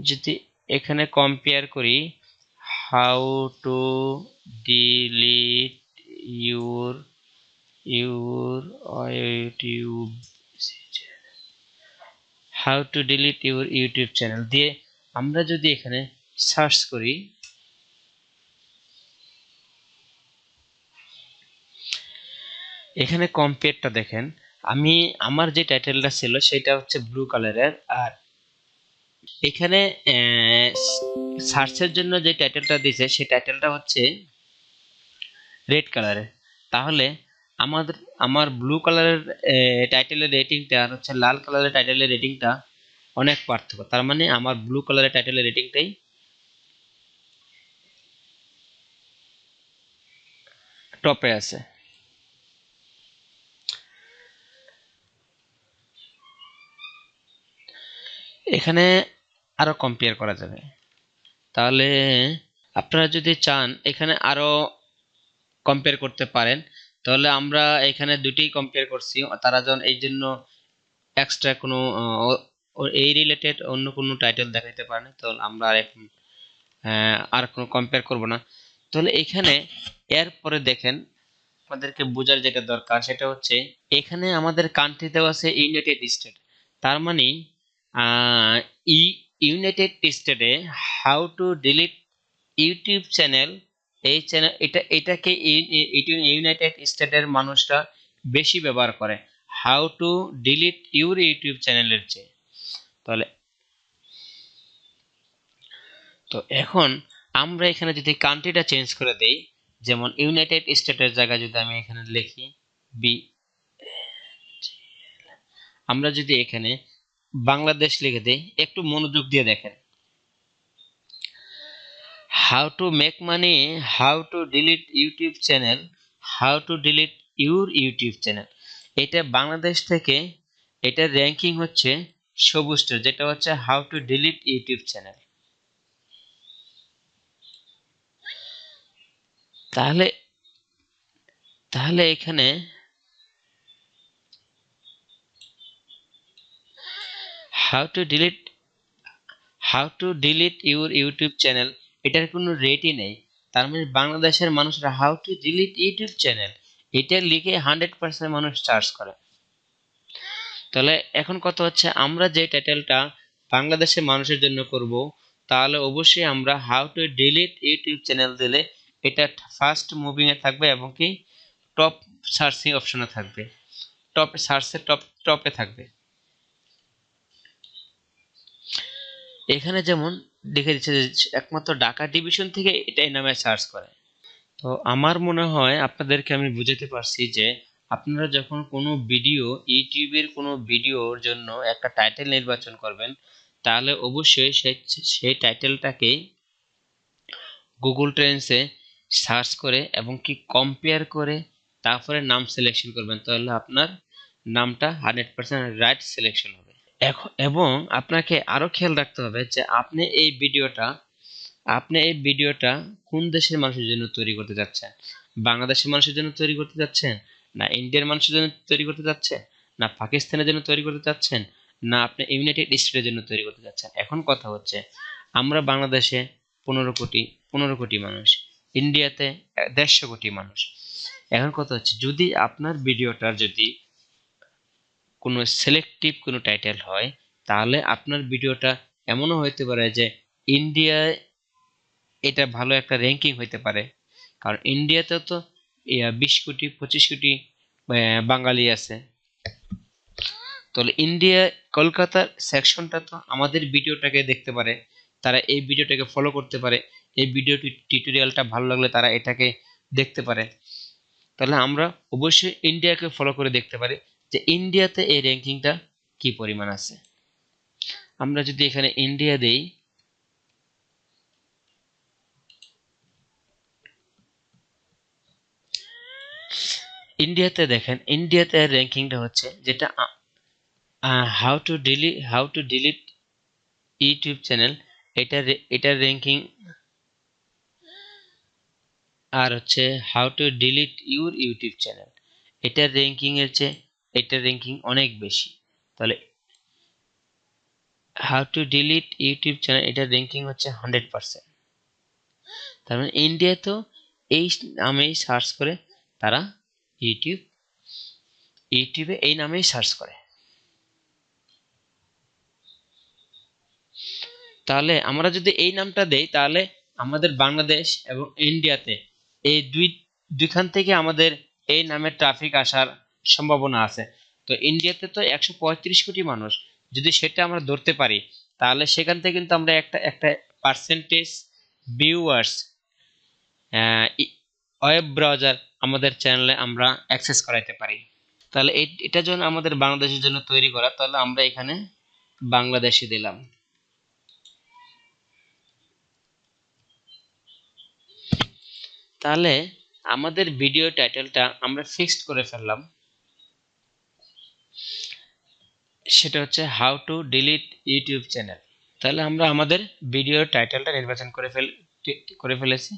যদি এখানে কম্পেয়ার করি how to delete your your YouTube how to delete your YouTube channel দিয়ে আমরা যদি এখানে সার্চ করি, এখানে কম্পেয়ারটা দেখেন, আমার যে টাইটেলটা ছিল সেটা হচ্ছে ব্লু কালারের, আর এখানে সার্চের জন্য যে টাইটেলটা দিয়েছে সেই টাইটেলটা হচ্ছে রেড কালারের। তাহলে আমার ব্লু কালারের টাইটেলের রেটিংটা আর হচ্ছে লাল কালারের টাইটেলের রেটিংটা অনেক পার্থক্য। তার মানে আমার ব্লু কালারের টাইটেলের রেটিংটাই টপে আছে। এখানে আরো কম্পেয়ার করা যাবে। তাহলে আপনারা যদি চান এখানে আরো কম্পেয়ার করতে পারেন, তাহলে আমরা এখানে দুটোই কম্পেয়ার করছি। তারা যখন এই জন্য এক্সট্রা কোনো এই রিলেটেড অন্য কোনো টাইটেল দেখাইতে পারেন, তাহলে আমরা আর কোনো কম্পেয়ার করব না। তাহলে এখানে এরপরে দেখেন আমাদেরকে বোঝার যেটা দরকার সেটা হচ্ছে এখানে আমাদের কান্ট্রি দেওয়া আছে ইউনাইটেড স্টেট। তার মানে ইউনাইটেড স্টেটে how to delete YouTube channel, এই চ্যানেল এটাকে ইউনাইটেড স্টেটের মানুষরা বেশি ব্যবহার করে how to delete your YouTube চ্যানেলের চেয়ে। তাহলে তো এখন আমরা এখানে যদি কান্ট্রিটা চেঞ্জ করে দেই, যেমন ইউনাইটেড স্টেটের জায়গায় যদি আমি এখানে লিখি বি, আমরা যদি এখানে বাংলাদেশ লিখে দেই, একটু মনোযোগ দিয়ে দেখেন, how to make money, how to delete YouTube channel, how to delete your YouTube channel. এটা বাংলাদেশ থেকে এটার র্যাঙ্কিং হচ্ছে সবুজটা, যেটা হচ্ছে how to delete YouTube channel. তাহলে তাহলে এখানে how to delete your YouTube channel এটার কোনো রেটই নেই। তার মানে বাংলাদেশের মানুষরা how to delete YouTube channel এটা লিখে 100% মানুষ সার্চ করে। তাহলে এখন কথা হচ্ছে আমরা যে টাইটেলটা বাংলাদেশের মানুষের জন্য করব, তাহলে অবশ্যই আমরা how to delete YouTube channel দিলে এটা ফার্স্ট মুভিং এ থাকবে এবং কি টপ সার্চিং অপশনে থাকবে, টপ সার্চের টপে থাকবে। এখানে যেমন দেখে দিচ্ছে যে একমাত্র ঢাকা ডিভিশন থেকে এটাই নামে সার্চ করে। তো আমার মনে হয় আপনাদেরকে আমি বুঝাতে পারছি যে আপনারা যখন কোনো ভিডিও ইউটিউবের কোনো ভিডিওর জন্য একটা টাইটেল নির্বাচন করবেন, তাহলে অবশ্যই সেই টাইটেলটাকে গুগল ট্রেন্ডসে সার্চ করে এবং কি কম্পেয়ার করে তারপরে নাম সিলেকশন করবেন, তাহলে আপনার নামটা 100% রাইট সিলেকশন হবে। এবং আপনাকে আরো খেয়াল রাখতে হবে যে আপনি এই ভিডিওটা কোন দেশের মানুষের জন্য তৈরি করতে যাচ্ছেন। বাংলাদেশের মানুষের জন্য তৈরি করতে যাচ্ছেন, না ইন্ডিয়ার মানুষের জন্য তৈরি করতে যাচ্ছেন, না পাকিস্তানের জন্য তৈরি করতে যাচ্ছেন, না আপনি ইউনাইটেড স্টেটের জন্য তৈরি করতে যাচ্ছেন। এখন কথা হচ্ছে আমরা বাংলাদেশে 15 কোটি মানুষ, ইন্ডিয়াতে 150 কোটি মানুষ। এখন কথা হচ্ছে যদি আপনার ভিডিওটার যদি কোনো সিলেক্টিভ কোনো টাইটেল হয়, তাহলে আপনার ভিডিওটা এমনও হইতে পারে যে ইন্ডিয়ায় এটা ভালো একটা র্যাঙ্কিং হইতে পারে, কারণ ইন্ডিয়াতে তো 20 কোটি 25 কোটি বাঙালি আছে। তাহলে ইন্ডিয়া কলকাতার সেকশনটা তো আমাদের ভিডিওটাকে দেখতে পারে, তারা এই ভিডিওটাকে ফলো করতে পারে, এই ভিডিও টিউটোরিয়ালটা ভালো লাগলে তারা এটাকে দেখতে পারে। তাহলে আমরা অবশ্যই ইন্ডিয়াকে ফলো করে দেখতে পারি যে ইন্ডিয়াতে এই র্যাঙ্কিংটা কি পরিমাণ আছে। আমরা যদি এখানে ইন্ডিয়া দেই, ইন্ডিয়াতে দেখেন, ইন্ডিয়াতে র্যাঙ্কিংটা হচ্ছে যেটা how to delete YouTube channel, এটার র্যাঙ্কিং, আর হচ্ছে how to delete your YouTube channel, এটার র্যাঙ্কিং এর চেয়ে এটার র্যাঙ্কিং অনেক বেশি। তাহলে how to delete YouTube channel এটার র্যাঙ্কিং হচ্ছে 100%। তার মানে ইন্ডিয়া তো এই নামেই সার্চ করে, তারা ইউটিউবে এই নামেই সার্চ করে। তাহলে আমরা যদি এই নামটা দেই, তাহলে আমাদের বাংলাদেশ এবং ইন্ডিয়াতে এই দুইখান থেকে আমাদের এই নামের ট্রাফিক আসার সম্ভাবনা আছে। তো ইন্ডিয়াতে তো 135 কোটি মানুষ, যদি সেটা আমরা ধরতে পারি, তাহলে সেখান থেকে কিন্তু আমরা একটা একটা পার্সেন্টেজ ভিউয়ার্স ওয়েব ব্রাউজার আমাদের চ্যানেলে আমরা অ্যাক্সেস করাইতে পারি। তাহলে এটা জন্য আমাদের বাংলাদেশের জন্য তৈরি করা, তাহলে আমরা এখানে বাংলাদেশি দিলাম। তাহলে আমাদের ভিডিও টাইটেলটা আমরা ফিক্সড করে ফেললাম, সেটা হচ্ছে how to delete YouTube channel. তাহলে আমরা আমাদের ভিডিও টাইটেলটা নির্বাচন করে ফেলেছি।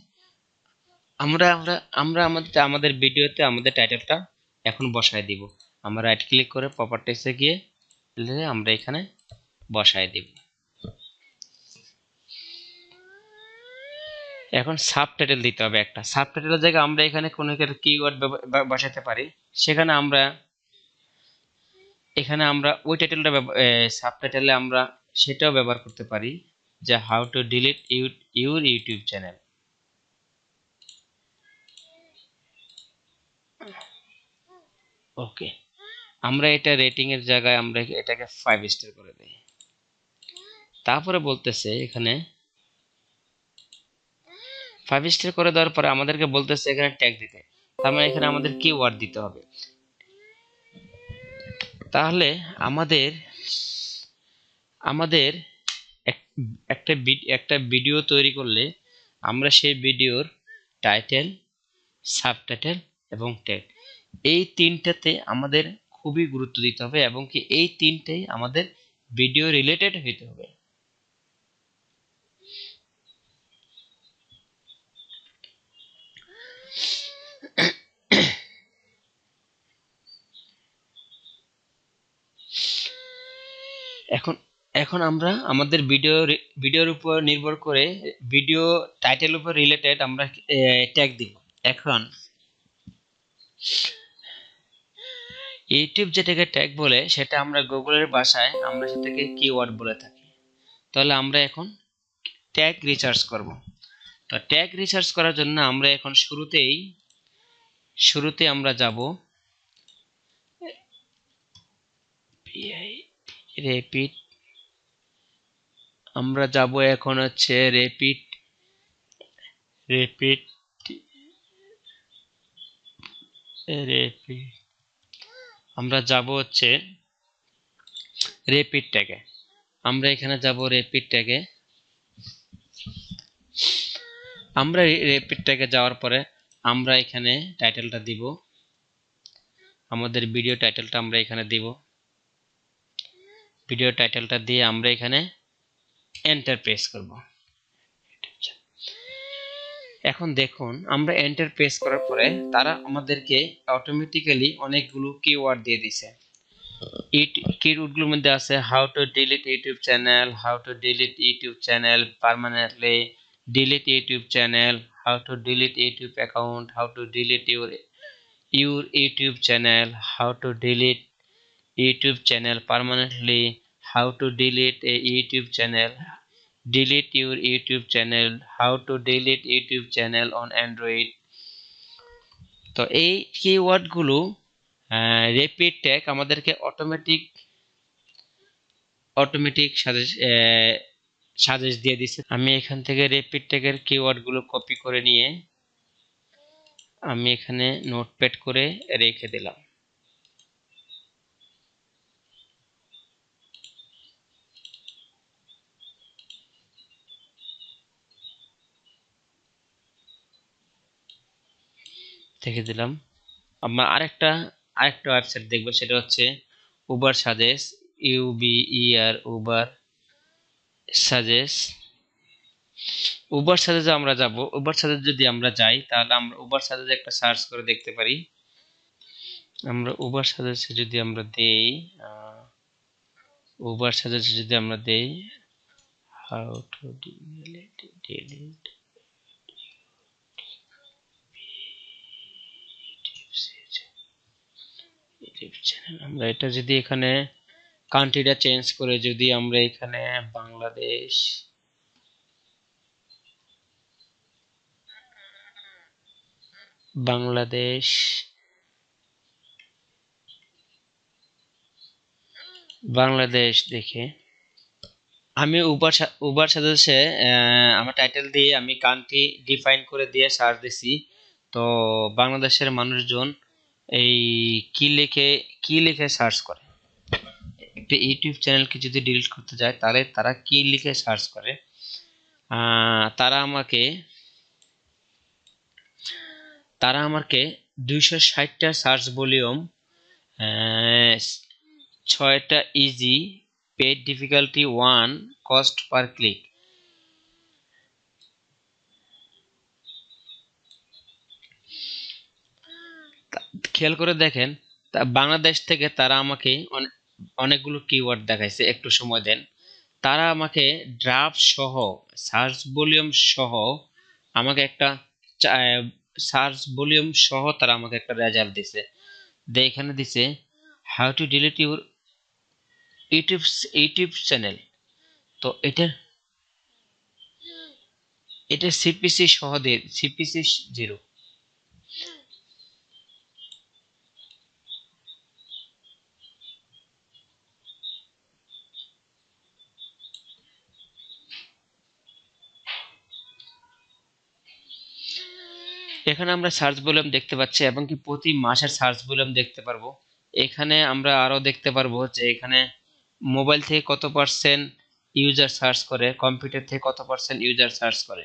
আমরা আমরা আমরা আমাদের ভিডিওতে আমাদের টাইটেলটা এখন বসায় দিব। আমরা রাইট ক্লিক করে প্রপার্টিসে গিয়ে আমরা এখানে বসায় দিব। এখন সাবটাইটেল দিতে হবে একটা। সাবটাইটেলের জায়গায় আমরা এখানে কোনো একটা কিওয়ার্ড বসাতে পারি। এখানে আমরা ওই টাইটেলটা সাবটাইটেলে আমরা সেটাও ব্যবহার করতে পারি, যে how to delete your YouTube channel. Okay, আমরা এটা রেটিং এর জায়গায় আমরা এটাকে 5 স্টার করে দেই। তারপরে বলতেছে এখানে 5 স্টার করে দেওয়ার পরে আমাদেরকে বলতেছে এখানে ট্যাগ দিতে। তার মানে এখানে আমাদের কিওয়ার্ড দিতে হবে। তাহলে আমাদের আমাদের একটা ভিডিও তৈরি করলে আমরা সেই ভিডিওর টাইটেল, সাবটাইটেল এবং ট্যাগ, এই তিনটাতে আমাদের খুবই গুরুত্ব দিতে হবে, এবং কি এই তিনটেই আমাদের ভিডিও রিলেটেড হইতে হবে। এখন এখন আমরা আমাদের ভিডিওর উপর নির্ভর করে ভিডিও টাইটেল উপর রিলেটেড আমরা ট্যাগ দিব। এখন ইউটিউব যেটাকে ট্যাগ বলে, সেটা আমরা গুগলের ভাষায় আমরা সেটাকে কিওয়ার্ড বলে থাকি। তাহলে আমরা এখন ট্যাগ রিসার্চ করব। তো ট্যাগ রিসার্চ করার জন্য আমরা এখন শুরুতে আমরা যাব রেপিড, আমরা যাব এখন হচ্ছে রেপিড রেপিড রেপিড আমরা যাব হচ্ছে রেপিড ট্যাগে। আমরা এখানে যাব রেপিড ট্যাগে। আমরা রেপিড ট্যাগে যাওয়ার পরে আমরা এখানে টাইটেলটা দিব, আমাদের ভিডিও টাইটেলটা আমরা এখানে দিব। ভিডিও টাইটেলটা দিয়ে আমরা এখানে এন্টার প্রেস করব। এখন দেখুন, আমরা এন্টার প্রেস করার পরে তারা আমাদেরকে অটোমেটিক্যালি অনেকগুলো কিওয়ার্ড দিয়ে দিছে। কিওয়ার্ডগুলোর মধ্যে আছে how to delete YouTube channel, how to delete YouTube channel permanently, delete YouTube channel, how to delete YouTube account, how to delete your YouTube channel, how to delete YouTube channel permanently, how to delete a YouTube channel, delete your YouTube channel, how to delete YouTube channel on Android। তো এই keyword গুলো rapid tag আমাদেরকে automatic suggest দিয়ে দিচ্ছে। আমি এখান থেকে rapid ট্যাগের কিওয়ার্ড গুলো কপি করে নিয়ে আমি এখানে নোটপ্যাড করে রেখে দিলাম। দেখে দিলাম। আমরা আরেকটা ওয়েবসাইট দেখবো, সেটা হচ্ছে Uber suggest, UBER, Uber suggest. Uber সাজেস্টে আমরা যাব। উবার সাজেস্ট যদি আমরা যাই, তাহলে আমরা উবার সাজেস্ট একটা সার্চ করে দেখতে পারি। আমরা উবার সাজেস্টে যদি আমরা দেই, উবার সাজেস্টে যদি আমরা দেই how to delete YouTube channel, আমরা এটা যদি এখানে কান্ট্রিটা চেঞ্জ করে যদি আমরা এখানে বাংলাদেশ বাংলাদেশ বাংলাদেশ দেখে আমি উবার সাজেস্টে আমার টাইটেল দিয়ে আমি কান্ট্রি ডিফাইন করে দিয়ে সার্চ দিছি। তো বাংলাদেশের মানুষজন এই কি লিখে সার্চ করে, একটা ইউটিউব চ্যানেলকে যদি ডিলিট করতে যায় তাহলে তারা কি লিখে সার্চ করে। তারা আমাকে 260টা সার্চ ভলিউম, 6টা easy, paid difficulty 1, cost per click, খেয়াল করে দেখেন। বাংলাদেশ থেকে তারা আমাকে অনেকগুলো কিওয়ার্ড দেখাইছে, একটু সময় দেন। তারা আমাকে ড্রাফট সহ, সার্চ ভলিউম সহ আমাকে একটা সার্চ ভলিউম সহ তারা আমাকে একটা রেজাল্ট দিছে। এখানে দিছে how to delete your YouTube channel. তো এটা সিপিসি সহ দিয়ে, সিপিসি 0। এখানে আমরা সার্চ ভলিউম দেখতে পাচ্ছি এবং কি প্রতি মাসের সার্চ ভলিউম দেখতে পারবো। এখানে আমরা আরো দেখতে পারবো যে এখানে মোবাইল থেকে কত পার্সেন্ট ইউজার সার্চ করে, কম্পিউটার থেকে কত পার্সেন্ট ইউজার সার্চ করে।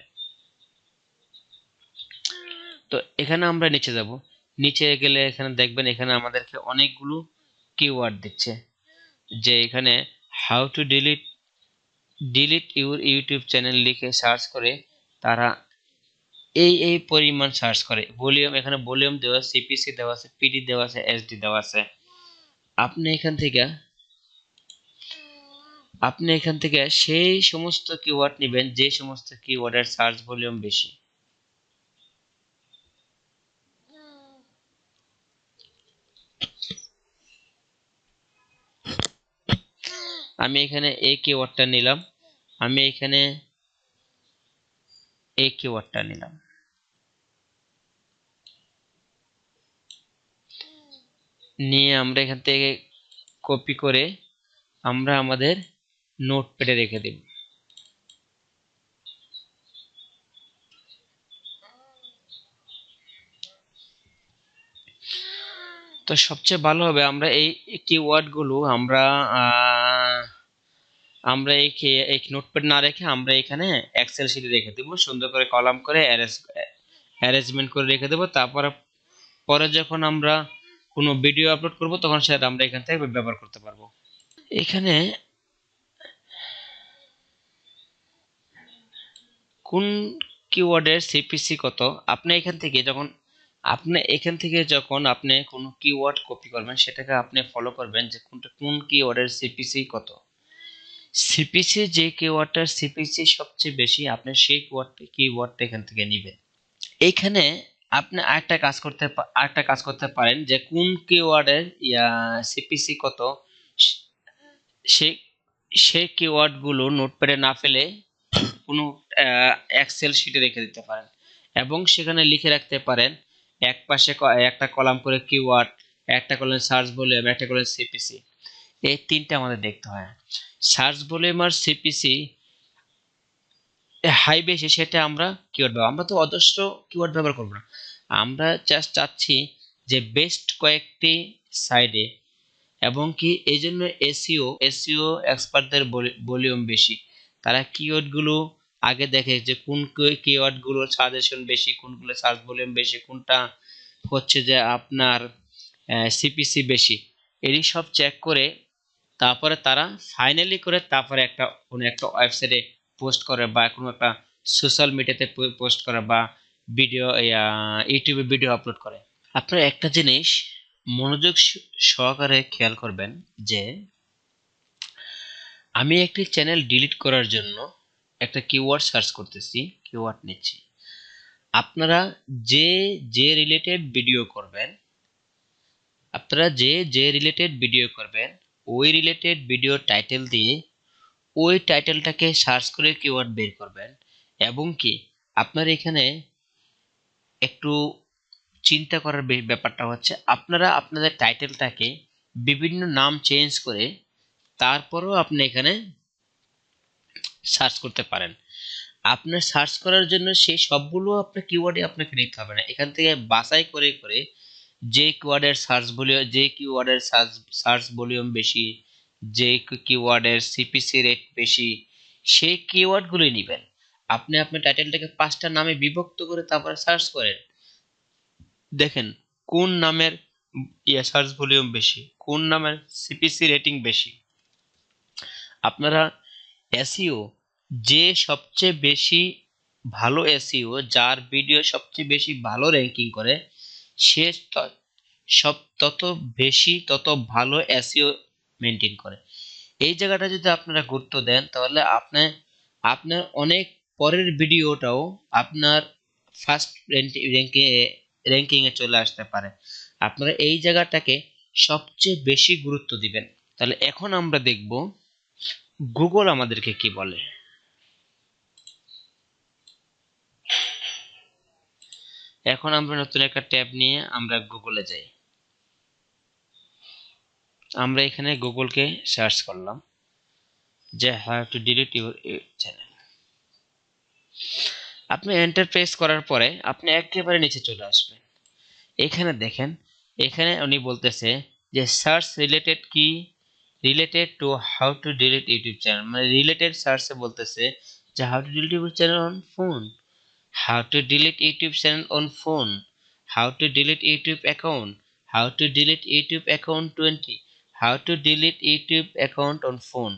তো এখানে আমরা নিচে যাব, নিচে গেলে এখানে দেখবেন এখানে আমাদেরকে অনেকগুলো কিওয়ার্ড দিচ্ছে, যে এখানে how to delete your YouTube channel লিখে সার্চ করে তারা এই পরিমাণ সার্চ করে। ভলিউম, এখানে ভলিউম দেওয়া আছে, সিপিসি দেওয়া আছে, পিডি দেওয়া আছে, এসডি দেওয়া আছে। আপনি এখান থেকে সেই সমস্ত কিওয়ার্ড নেবেন যে সমস্ত কিওয়ার্ডের সার্চ ভলিউম বেশি। আমি এখানে এই কিওয়ার্ডটা নিলাম, আমি এখানে এই কিওয়ার্ডটা নিলাম। নিয়ে আমরা এখান থেকে কপি করে আমরা আমাদের নোটপ্যাডে রেখে দেব। তো সবচেয়ে ভালো হবে আমরা এই কিওয়ার্ড গুলো আমরা এই নোটপ্যাড না রেখে আমরা এখানে এক্সেল শিটে রেখে দেব, সুন্দর করে কলাম করে অ্যারেঞ্জমেন্ট করে রেখে দেব। তারপরে পরে যখন আমরা কোনো ভিডিও আপলোড করব তখন সেটা আমরা এখান থেকে ব্যবহার করতে পারবো। এখানে কোন কিওয়ার্ডের সিপিসি কত, আপনি এখান থেকে যখন আপনি কোনো কিওয়ার্ড কপি করবেন সেটাকে আপনি ফলো করবেন যে কোন কিওয়ার্ডের সিপিসি কত। সিপিসি যে কিওয়ার্ডটার সিপিসি সবচেয়ে বেশি, আপনি সেই কিওয়ার্ডটা এখান থেকে নেবেন। এইখানে আপনি আরেকটা কাজ করতে পারেন যে কোন কিওয়ার্ডের সিপিসি কত, সেই সেই কিওয়ার্ড গুলো নোটপ্যাডে না ফেলে কোনো এক্সেল শিটে রেখে দিতে পারেন এবং সেখানে লিখে রাখতে পারেন এক পাশে একটা কলাম করে কিওয়ার্ড, একটা কলাম সার্চ ভলিউম, একটা কলাম সিপিসি। এই তিনটা আমাদের দেখতে হয়। সার্চ ভলিউম আর সিপিসি হাই বেশি সেটা আমরা কিওয়ার্ড ব্যবহার, আমরা তো অজস্র কিওয়ার্ড ব্যবহার করব না, আমরা জাস্ট চাচ্ছি যে বেস্ট কয়েকটি সাইডে, এবং কি এই জন্য এসইও এক্সপার্টদের ভলিউম বেশি। তারা কিওয়ার্ড গুলো আগে দেখে যে কোন কিওয়ার্ড গুলো সাজেশন বেশি, কোনগুলো সার্চ ভলিউম বেশি, কোনটা হচ্ছে যে আপনার সিপিসি বেশি, এরই সব চেক করে তারপরে তারা ফাইনালি করে তারপরে কোনো একটা ওয়েবসাইটে পোস্ট করে বা কোনো একটা সোশ্যাল মিডিয়াতে পোস্ট করে বা ভিডিও ইউটিউবে ভিডিও আপলোড করে। আপনারা একটা জিনিস মনোযোগ সহকারে খেয়াল করবেন যে আমি একটি চ্যানেল ডিলিট করার জন্য একটা কিওয়ার্ড সার্চ করতেছি, কিওয়ার্ড নিচ্ছি। আপনারা যে যে রিলেটেড ভিডিও করবেন, আপনারা যে রিলেটেড ভিডিও করবেন ওই রিলেটেড ভিডিও টাইটেল দিয়ে ওই টাইটেলটাকে সার্চ করে কিওয়ার্ড বের করবেন। এবং কি আপনার এখানে একটু চিন্তা করার ব্যাপারটা হচ্ছে আপনারা আপনাদের টাইটেলটাকে বিভিন্ন নাম চেঞ্জ করে তারপরেও আপনি এখানে সার্চ করতে পারেন। আপনার সার্চ করার জন্য সেই সবগুলো আপনার কিওয়ার্ডে আপনাকে নিতে হবে না, এখান থেকে বাছাই করে করে যে কিওয়ার্ডের সার্চ ভলিউম বেশি, যে কিওয়ার্ডের সিপিসি রেট বেশি, সেই কিওয়ার্ডগুলোই নেবেন। আপনি আপনার টাইটেলটাকে 5টা নামে বিভক্ত করে তারপরে সার্চ করেন, দেখেন কোন নামের সার্চ ভলিউম বেশি, কোন নামের সিপিসি রেটিং বেশি। আপনারা এসইও যে সবচেয়ে বেশি ভালো এসইও, যার ভিডিও সবচেয়ে বেশি ভালো র্যাঙ্কিং করে, সে তত বেশি তত ভালো এসইও মেনটেন করে। এই জায়গাটা যদি আপনারা গুরুত্ব দেন তাহলে আপনার অনেক পরের ভিডিওটাও আপনার ফার্স্ট র্যাঙ্কিং এ চলে আসতে পারে। আপনারা এই জায়গাটাকে সবচেয়ে বেশি গুরুত্ব দিবেন। তাহলে এখন আমরা দেখব গুগল আমাদেরকে কি বলে। এখন আমরা নতুন একটা ট্যাব নিয়ে আমরা গুগলে যাই। আমরা এখানে গুগলকে সার্চ করলাম যে how to delete your channel. আপনি এন্টার প্রেস করার পরে আপনি একেবারে নিচে চলে আসবেন। এখানে দেখেন, এখানে উনি বলতেছে যে সার্চ রিলেটেড কি, related to how to delete YouTube channel, মানে রিলেটেড সার্চে বলতেছে যে how to delete YouTube channel on phone, how to delete YouTube channel on phone, how to delete YouTube account, how to delete YouTube account 20, how to delete YouTube account on phone।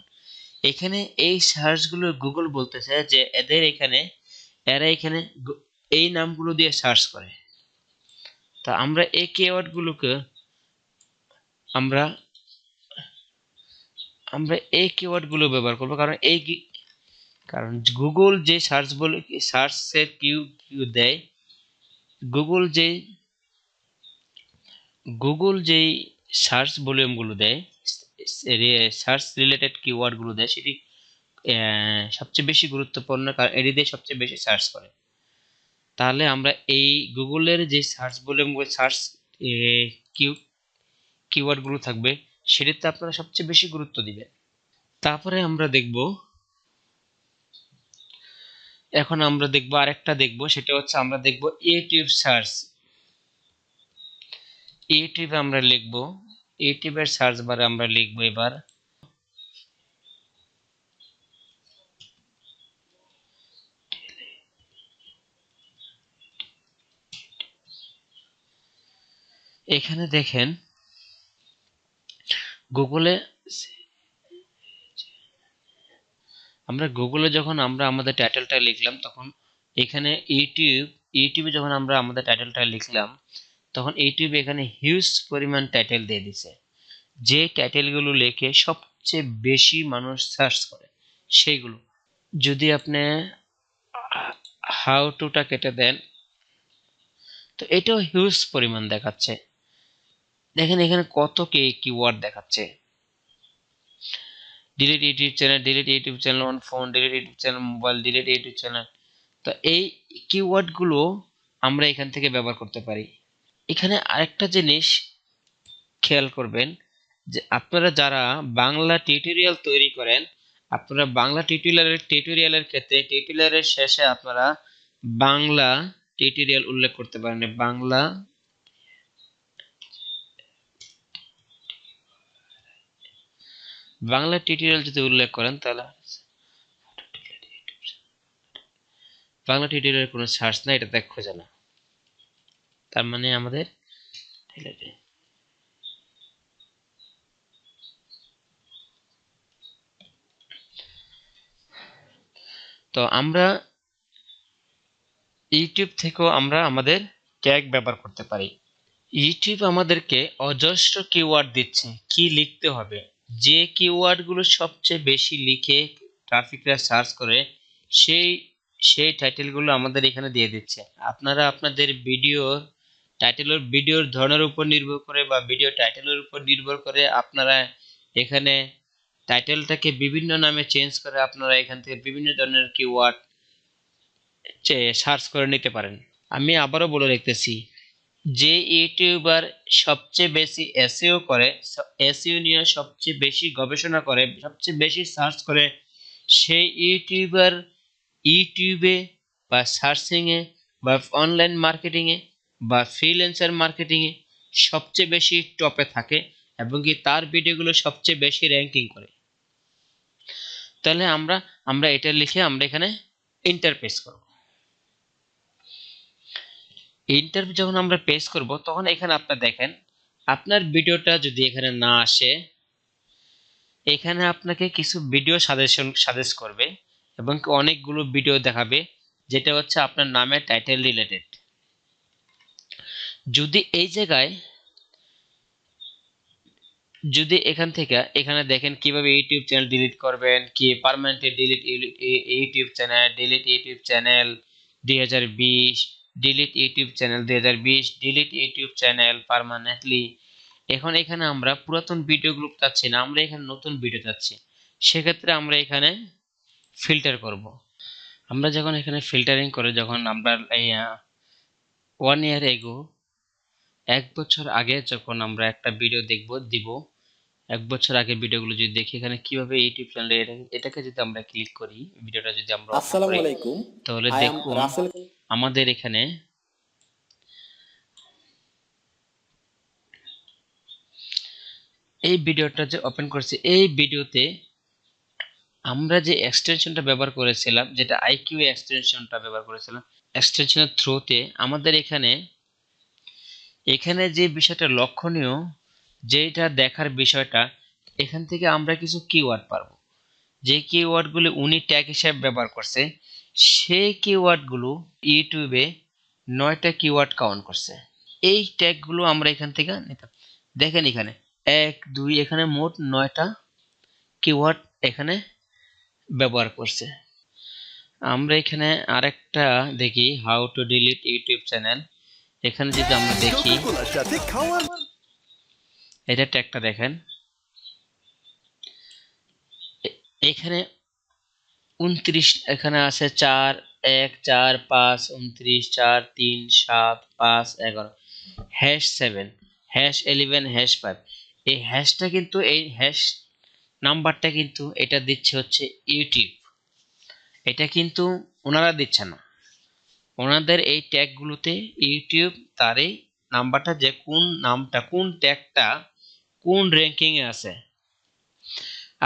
এখানে এই সার্চগুলো Google বলতেছে যে এরা এখানে এই নামগুলো দিয়ে search করে। তা আমরা এই কিওয়ার্ডগুলোকে আমরা আমরা এই কিওয়ার্ডগুলো ব্যবহার করব, কারণ গুগল যে সার্চের কিউ কিউ দেয়, গুগল যে গুগল যেই সার্চ ভলিউমগুলো দেয়, সার্চ রিলেটেড কিওয়ার্ডগুলো দেয়, সেটি সবচেয়ে বেশি গুরুত্বপূর্ণ, কারণ এটি দিয়ে সবচেয়ে বেশি সার্চ করে। তাহলে আমরা এই গুগলের যে সার্চ ভলিউমগুলো সার্চ কিউ কিওয়ার্ডগুলো থাকবে সেটিতে আপনারা সবচেয়ে বেশি গুরুত্ব দিবেন। তারপরে এখন আমরা দেখব আরেকটা দেখব, সেটা হচ্ছে আমরা দেখব ইউটিউব সার্চ। ইউটিউবে আমরা লিখব, ইউটিউবের সার্চ বারে আমরা লিখব এবার এখানে দেখেন গুগলে যখন আমরা আমাদের টাইটেলটা লিখলাম তখন এখানে ইউটিউবে যখন আমরা আমাদের টাইটেলটা লিখলাম তখন ইউটিউবে এখানে হিউজ পরিমাণ টাইটেল দিয়ে দিছে, যে টাইটেলগুলো লেখে সবচেয়ে বেশি মানুষ সার্চ করে সেইগুলো। যদি আপনি হাউ টুটা কেটে দেন তো এটাও হিউজ পরিমাণ দেখাচ্ছে। দেখেন এখানে কত কিওয়ার্ড দেখাচ্ছে, delete YouTube channel, delete YouTube channel on phone, delete YouTube channel mobile, delete YouTube channel. তো এই কিওয়ার্ডগুলো আমরা এখান থেকে ব্যবহার করতে পারি। এখানে আরেকটা জিনিস খেয়াল করবেন যে আপনারা যারা বাংলা টিউটোরিয়াল তৈরি করেন, আপনারা বাংলা টিউটোরিয়ালের ক্ষেত্রে টিউটোরিয়ালের শেষে আপনারা বাংলা টিউটোরিয়াল উল্লেখ করতে পারেন। বাংলা টিউটোরিয়াল যদি উল্লেখ করেন তাহলে বাংলা টিউটোরিয়ালের কোনো সার্চ না, এটা দেখ খোঁজে না। তার মানে আমাদের তো আমরা ইউটিউব থেকেও আমরা আমাদের ট্যাগ ব্যবহার করতে পারি। ইউটিউব আমাদেরকে অজস্র কিওয়ার্ড দিচ্ছে, কি লিখতে হবে। যে কিওয়ার্ডগুলো সবচেয়ে বেশি লিখে ট্রাফিকরা সার্চ করে সেই সেই টাইটেলগুলো আমাদের এখানে দিয়ে দিচ্ছে। আপনারা আপনাদের ভিডিওর ধরনের উপর নির্ভর করে বা ভিডিও টাইটেলের উপর নির্ভর করে আপনারা এখানে টাইটেলটাকে বিভিন্ন নামে চেঞ্জ করে আপনারা এখান থেকে বিভিন্ন ধরনের কিওয়ার্ড সার্চ করে নিতে পারেন। আমি আবারও বলে রাখতেছি, যে ইউটিউবার সবচেয়ে বেশি এসইও করে, এসইও নিয়ে সবচেয়ে বেশি গবেষণা করে, সবচেয়ে বেশি সার্চ করে, সেই ইউটিউবার ইউটিউবে বা সার্চিংয়ে বা অনলাইন মার্কেটিংয়ে বা ফ্রিল্যান্সার মার্কেটিংয়ে সবচেয়ে বেশি টপে থাকে এবং কি তার ভিডিওগুলো সবচেয়ে বেশি র্যাঙ্কিং করে। তাহলে আমরা এটা লিখে আমরা এখানে এন্টার প্রেস করব। এন্টার যখন আমরা প্রেস করব তখন এখানে আপনারা দেখেন আপনার ভিডিওটা যদি এখানে না আসে, এখানে আপনাকে কিছু ভিডিও সাজেস্ট করবে এবং অনেকগুলো ভিডিও দেখাবে যেটা হচ্ছে আপনার নামের টাইটেল রিলেটেড। যদি এই জায়গায় যদি এখান থেকে এখানে দেখেন কিভাবে ইউটিউব চ্যানেল ডিলিট করবেন, কি permanently delete YouTube channel, delete YouTube channel 2020, delete YouTube channel 2020, delete YouTube channel permanently. এখন এখানে আমরা পুরাতন ভিডিওগুলো চাচ্ছি না, আমরা এখানে নতুন ভিডিও চাচ্ছি। সেক্ষেত্রে আমরা এখানে ফিল্টার করব। আমরা যখন এখানে ফিল্টারিং করে যখন আমরা এই 1 ইয়ার এগো 1 বছর আগে যখন আমরা একটা ভিডিও দিব 1 বছর আগে ভিডিওগুলো যদি দেখি এখানে কিভাবে ইউটিউব চ্যানেলে এটাকে যদি আমরা ক্লিক করি, ভিডিওটা যদি আমরা ওপেন আসসালামু করি আলাইকুম। তাহলে I am দেখুন Russell. আমাদের এখানে এই ভিডিওটা যে ওপেন করছি, এই ভিডিওতে আমরা যে এক্সটেনশনটা ব্যবহার করেছিলাম, যেটা আইকিউ এক্সটেনশনটা ব্যবহার করেছিলাম, এক্সটেনশনের থ্রুতে আমাদের এখানে যে বিষয়টা লক্ষণীয়, যেটা দেখার বিষয়টা, এখান থেকে আমরা কিছু কিওয়ার্ড পাবো। যে কিওয়ার্ডগুলো উনি ট্যাগ হিসেবে ব্যবহার করছে সেই কিওয়ার্ডগুলো ইউটিউবে 9টা কিওয়ার্ড কাউন্ট করছে। এই ট্যাগগুলো আমরা এখান থেকে নিতাম। দেখেন এখানে 1 2 এখানে মোট 9টা কিওয়ার্ড এখানে ব্যবহার করছে। আমরা এখানে আরেকটা দেখি, how to delete YouTube channel. এখানে যদি আমরা দেখি এটা ট্যাগটা দেখেন, এখানে 29 এখানে আছে 4 1 4 5 29 4 3 7 5 11 #7 #11 #5। এই হ্যাশটা কিন্তু এই হ্যাশ নাম্বারটা কিন্তু এটা দিচ্ছে হচ্ছে ইউটিউব, এটা কিন্তু ওনারা দিচ্ছে না। ওনাদের এই ট্যাগগুলোতে ইউটিউব তার এই নাম্বারটা, যে কোন নামটা কোন ট্যাগটা কোন র্যাঙ্কিং এ আছে,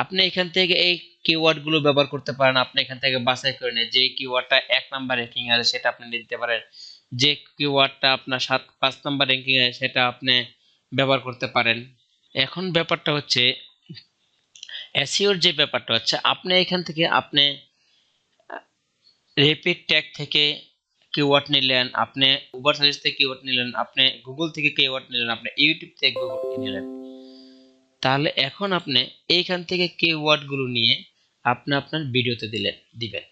আপনি এখান থেকে এই কিওয়ার্ডগুলো ব্যবহার করতে পারেন। আপনি এখান থেকে বাছাই করে নিয়ে যে কিওয়ার্ডটা 1 নাম্বার র্যাঙ্কিং আছে সেটা আপনি নিতে পারেন, যে কিওয়ার্ডটা আপনার 5 নাম্বার র্যাঙ্কিং আছে সেটা আপনি ব্যবহার করতে পারেন। এখন ব্যাপারটা হচ্ছে এসইওর যে ব্যাপারটা হচ্ছে, আপনি এখান থেকে আপনি রেপিড ট্যাগ থেকে কিওয়ার্ড নিলেন, আপনি উবার সাজেস্ট থেকে কিওয়ার্ড নিলেন, আপনি গুগল থেকে কিওয়ার্ড নিলেন, আপনি ইউটিউব থেকে কিওয়ার্ড নিলেন। তাহলে এখন আপনি এইখান থেকে কিওয়ার্ডগুলো নিয়ে আপনি আপনার ভিডিওতে দিবেন।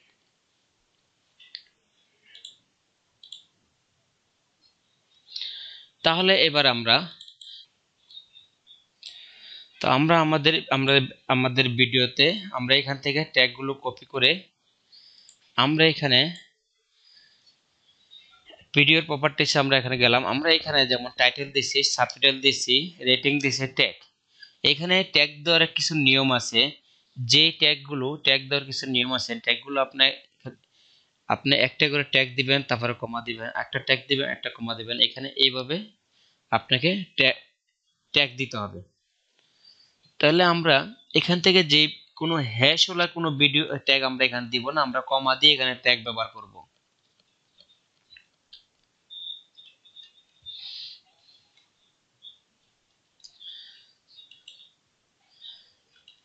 তাহলে এবার আমরা আমাদের ভিডিওতে আমরা এখান থেকে ট্যাগগুলো কপি করে আমরা এখানে ভিডিওর প্রপার্টিসে আমরা এখানে গেলাম। আমরা এখানে যেমন টাইটেল দিছি, সাবটাইটেল দিছি, রেটিং দিছি, ট্যাগ। এখানে ট্যাগ দেওয়ার কিছু নিয়ম আছে। যে ট্যাগ দেওয়ার কিছু নিয়ম আছে, ট্যাগগুলো আপনি একটা করে ট্যাগ দিবেন, তারপরে কমা দিবেন, একটা ট্যাগ দিবেন, একটা কমা দিবেন। এখানে এইভাবে আপনাকে ট্যাগ দিতে হবে। তাহলে আমরা এখান থেকে যে কোনো হ্যাশওয়ালা কোনো ভিডিও ট্যাগ আমরা এখানে দিব না, আমরা কমা দিয়ে এখানে ট্যাগ ব্যবহার করব।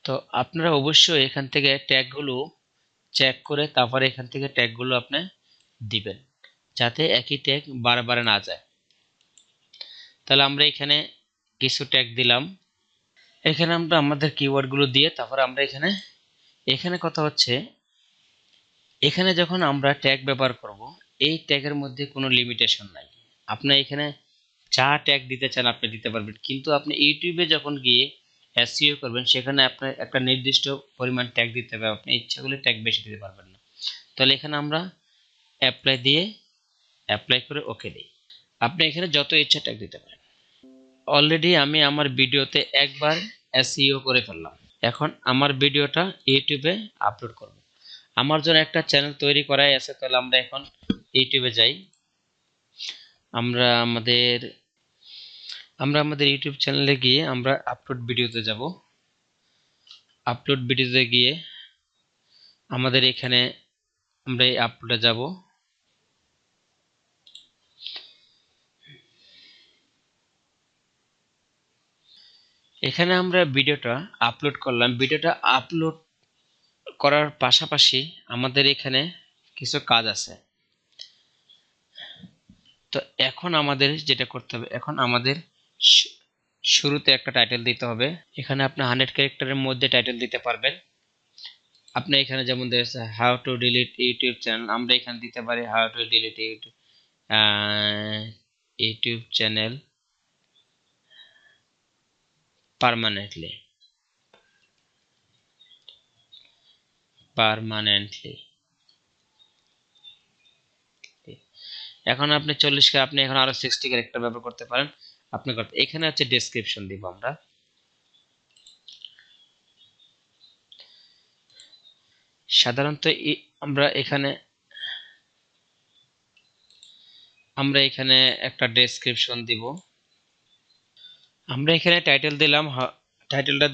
তো আপনারা অবশ্যই এখান থেকে ট্যাগগুলো চেক করে তারপরে এখান থেকে ট্যাগগুলো আপনি দিবেন, যাতে একই ট্যাগ বারবার না যায়। তাহলে আমরা এখানে কিছু ট্যাগ দিলাম, এখানে আমরা আমাদের কিওয়ার্ডগুলো দিয়ে তারপর আমরা এখানে এখানে কথা হচ্ছে, এখানে যখন আমরা ট্যাগ ব্যবহার করব, এই ট্যাগের মধ্যে কোনো লিমিটেশন নাই। আপনি এখানে যা ট্যাগ দিতে চান আপনি দিতে পারবেন, কিন্তু আপনি ইউটিউবে যখন গিয়ে এসইও করবেন সেখানে আপনার একটা নির্দিষ্ট পরিমাণ ট্যাগ দিতে হবে, আপনি ইচ্ছা করলে ট্যাগ বেশি দিতে পারবেন না। তাহলে এখানে আমরা অ্যাপ্লাই করে ওকে দিই। আপনি এখানে যত ইচ্ছা ট্যাগ দিতে পারেন। অলরেডি আমি আমার ভিডিওতে একবার এসইও করে ফেললাম, এখন আমার ভিডিওটা ইউটিউবে আপলোড করব। আমার জন্য একটা চ্যানেল তৈরি করাই আছে, তাহলে আমরা এখন ইউটিউবে যাই। আমরা আমাদের ইউটিউব চ্যানেলে গিয়ে আমরা আপলোড ভিডিওতে যাব। আপলোড ভিডিওতে গিয়ে আমাদের এখানে আমরা এই আপলোডে যাব। এখানে আমরা ভিডিওটা আপলোড করলাম। ভিডিওটা আপলোড করার পাশাপাশি আমাদের এখানে কিছু কাজ আছে। তো এখন আমাদের যেটা করতে হবে, এখন আমাদের শুরুতে একটা টাইটেল দিতে হবে। এখানে আপনি 100 ক্যারেক্টারের মধ্যে টাইটেল দিতে পারবেন। আপনি এখানে যেমন দিয়েছে how to delete YouTube channel, আমরা এখানে দিতে পারি how to delete YouTube channel permanently. এখন আপনি 40 আপনি এখন আরো 60 ক্যারেক্টার ব্যবহার করতে পারেন। আপনি এখানে হচ্ছে ডেসক্রিপশন দিব আমরা। সাধারণত আমরা এখানে একটা ডেসক্রিপশন দিব। আমরা এখানে টাইটেলটা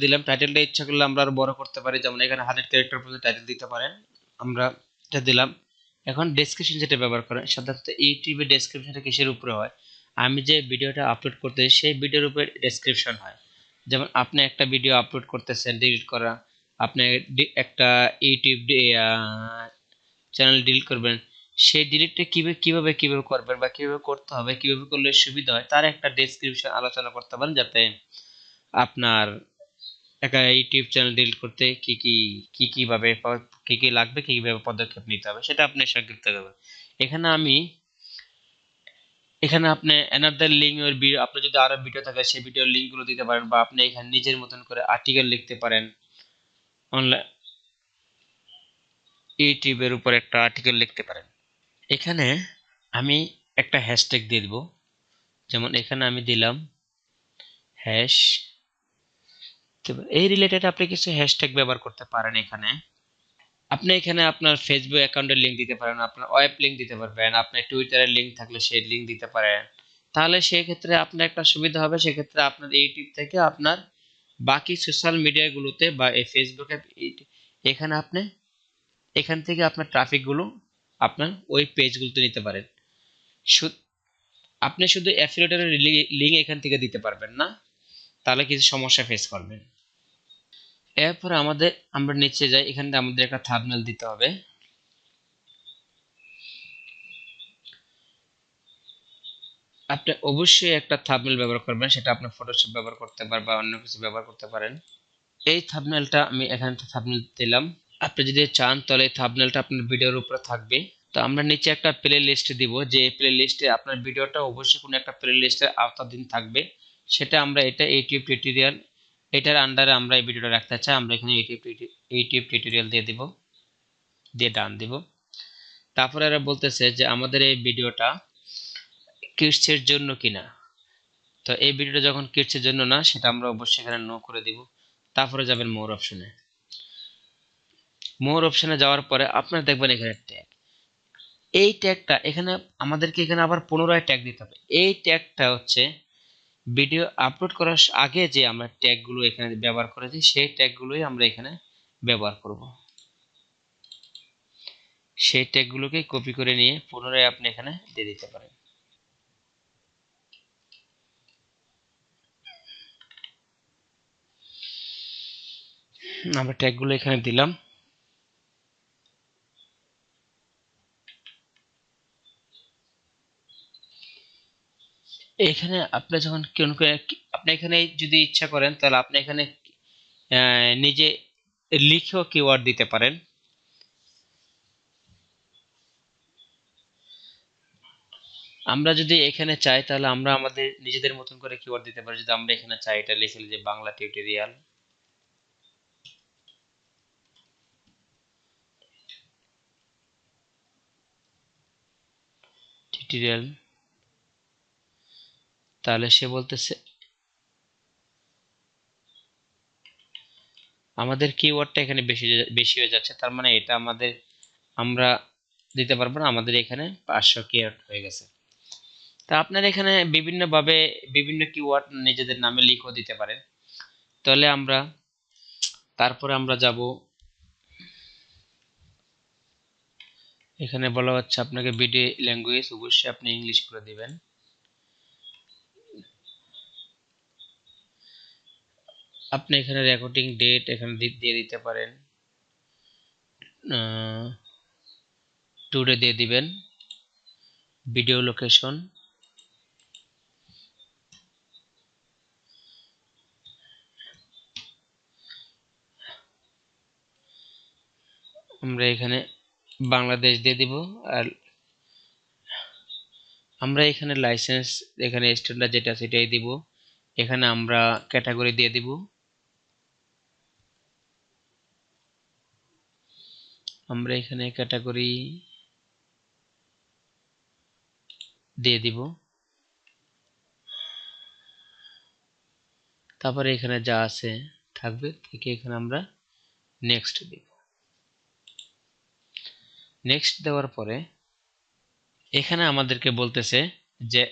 দিলাম। টাইটেলটা ইচ্ছা করলে আমরা আরো বড় করতে পারি, যেমন এখানে 100 ক্যারেক্টার পর্যন্ত টাইটেল দিতে পারেন। আমরা এটা দিলাম। এখন ডেসক্রিপশন যেটা ব্যবহার করেন, সাধারণত ইউটিউবে ডেসক্রিপশনটা কিসের উপরে হয়? আমি যে ভিডিওটা আপলোড করতে সেই ভিডিওর উপরে ডেসক্রিপশন হয়। যেমন আপনি একটা ভিডিও আপলোড করতেছেন ডিলিট করা, আপনি একটা ইউটিউব চ্যানেল ডিলিট করবেন, সেই ডিলিটটা কিভাবে করবেন বা কিভাবে করতে হবে, কিভাবে করলে সুবিধা হয়, তার একটা ডেসক্রিপশন আলোচনা করতে পারেন, যাতে আপনার একটা ইউটিউব চ্যানেল ডিলিট করতে কিভাবে কি লাগবে, কিভাবে পদক্ষেপ নিতে হবে সেটা আপনি সংক্ষিপ্ত করবেন। এখানে আপনি অ্যানাদার লিঙ্ক এর ভিডিও, আপনার যদি আরো ভিডিও থাকে সেই ভিডিওর লিঙ্ক গুলো দিতে পারেন, বা আপনি এখানে নিজের মতন করে আর্টিকেল লিখতে পারেন। অনলাইন ইউটিউবের উপর একটা আর্টিকেল লিখতে পারেন। এখানে আমি একটা হ্যাশট্যাগ দিয়ে দিব, যেমন এখানে আমি দিলাম হ্যাশ। এই রিলেটেড আপনি কিছু হ্যাশট্যাগ ব্যবহার করতে পারেন। আপনি এখানে আপনার ফেসবুক অ্যাকাউন্টের লিংক দিতে পারেন, আপনার ওয়েব লিংক দিতে পারবেন, আপনার টুইটারের লিংক থাকলে সেই লিংক দিতে পারেন। তাহলে সেই ক্ষেত্রে আপনার একটা সুবিধা হবে, সেক্ষেত্রে আপনার ইউটিউব থেকে আপনার বাকি সোশ্যাল মিডিয়াগুলোতে বা এই ফেসবুকে এখানে আপনি এখান থেকে আপনার ট্রাফিকগুলো আপনার ওই পেজগুলোতে নিতে পারেন। আপনি শুধু অ্যাফিলিয়েটের লিংক এখান থেকে দিতে পারবেন না, তাহলে কিছু সমস্যা ফেস করবেন। এরপর আমরা নিচে যাই, এখানে আমাদের একটা থাম্বনেল দিতে হবে। আপনি অবশ্যই একটা থাম্বনেল ব্যবহার করবেন, সেটা আপনি ফটোশপ ব্যবহার করতে পারেন বা অন্য কিছু ব্যবহার করতে পারেন। এই থাম্বনেলটা আমি এখানে থাম্বনেল দিলাম। আপনি যদি চান তাহলে এই থাম্বনেলটা আপনার ভিডিওর উপরে থাকবে। তো আমরা নিচে একটা প্লে লিস্ট দিব, যে প্লে লিস্টে আপনার ভিডিওটা অবশ্যই কোনো একটা প্লে লিস্টের আওতাধীন থাকবে। সেটা আমরা এটা ইউটিউব টিউটোরিয়াল, এটার আন্ডারে আমরা এই ভিডিওটা রাখতে চাই। আমরা এখানে ইউটিউব টিউটোরিয়াল দিয়ে দিব, দিয়ে ডান দিব। তারপরে এরা বলতেছে যে আমাদের এই ভিডিওটা কিডসের জন্য কিনা। তো এই ভিডিওটা যখন কিডসের জন্য না, সেটা আমরা অবশ্যই এখানে নো করে দিব। তারপরে যাবেন মোর অপশনে যাওয়ার পরে আপনারা দেখবেন এখানে ট্যাগ। এই ট্যাগটা এখানে আমাদেরকে এখানে আবার পুনরায় ট্যাগ দিতে হবে। এই ট্যাগটা হচ্ছে ভিডিও আপলোড করার আগে যে আমরা ট্যাগগুলো এখানে ব্যবহার করেছি, সেই ট্যাগগুলোই আমরা এখানে ব্যবহার করব। সেই ট্যাগগুলোকে কপি করে নিয়ে পুনরায় আপনি এখানে দিয়ে দিতে পারেন। আমরা ট্যাগগুলো এখানে দিলাম। এখানে আপনি যখন আপনি এখানে যদি ইচ্ছা করেন তাহলে আপনি এখানে নিজে লিখেও কিওয়ার্ড দিতে পারেন। আমরা যদি এখানে চাই তাহলে আমরা আমাদের নিজেদের মতন করে কিওয়ার্ড দিতে পারি। যদি আমরা এখানে চাই এটা লিখে যে বাংলা টিউটোরিয়াল, টিউটোরিয়াল, তাহলে সে বলতেছে আমাদের কিওয়ার্ডটা এখানে বেশি বেশি হয়ে যাচ্ছে, তার মানে এটা আমাদের আমরা দিতে পারবো না, আমাদের এখানে 500 কিওয়ার্ড হয়ে গেছে। তা আপনারা এখানে বিভিন্ন ভাবে বিভিন্ন কিওয়ার্ড নিজেদের নামে লিখেও দিতে পারেন। তাহলে তারপরে আমরা যাব, এখানে বলা হচ্ছে আপনাকে বিডি ল্যাঙ্গুয়েজ অবশ্যই আপনি ইংলিশ করে দিবেন। আপনি এখানে রেকর্ডিং ডেট এখানে দিয়ে দিতে পারেন, টুডে দিয়ে দিবেন, ভিডিও লোকেশন, আমরা এখানে বাংলাদেশ দিয়ে দিব। আর আমরা এখানে লাইসেন্স, এখানে স্ট্যান্ডার্ড যেটা সেটাই দিব। এখানে আমরা ক্যাটাগরি দিয়ে দিব, আমরা এখানে ক্যাটাগরি দিয়ে দিব। তারপরে এখানে যা আছে থাকবে থেকে এখানে আমরা নেক্সট দিব। নেক্সট দেওয়ার পরে এখানে আমাদেরকে বলতেছে যে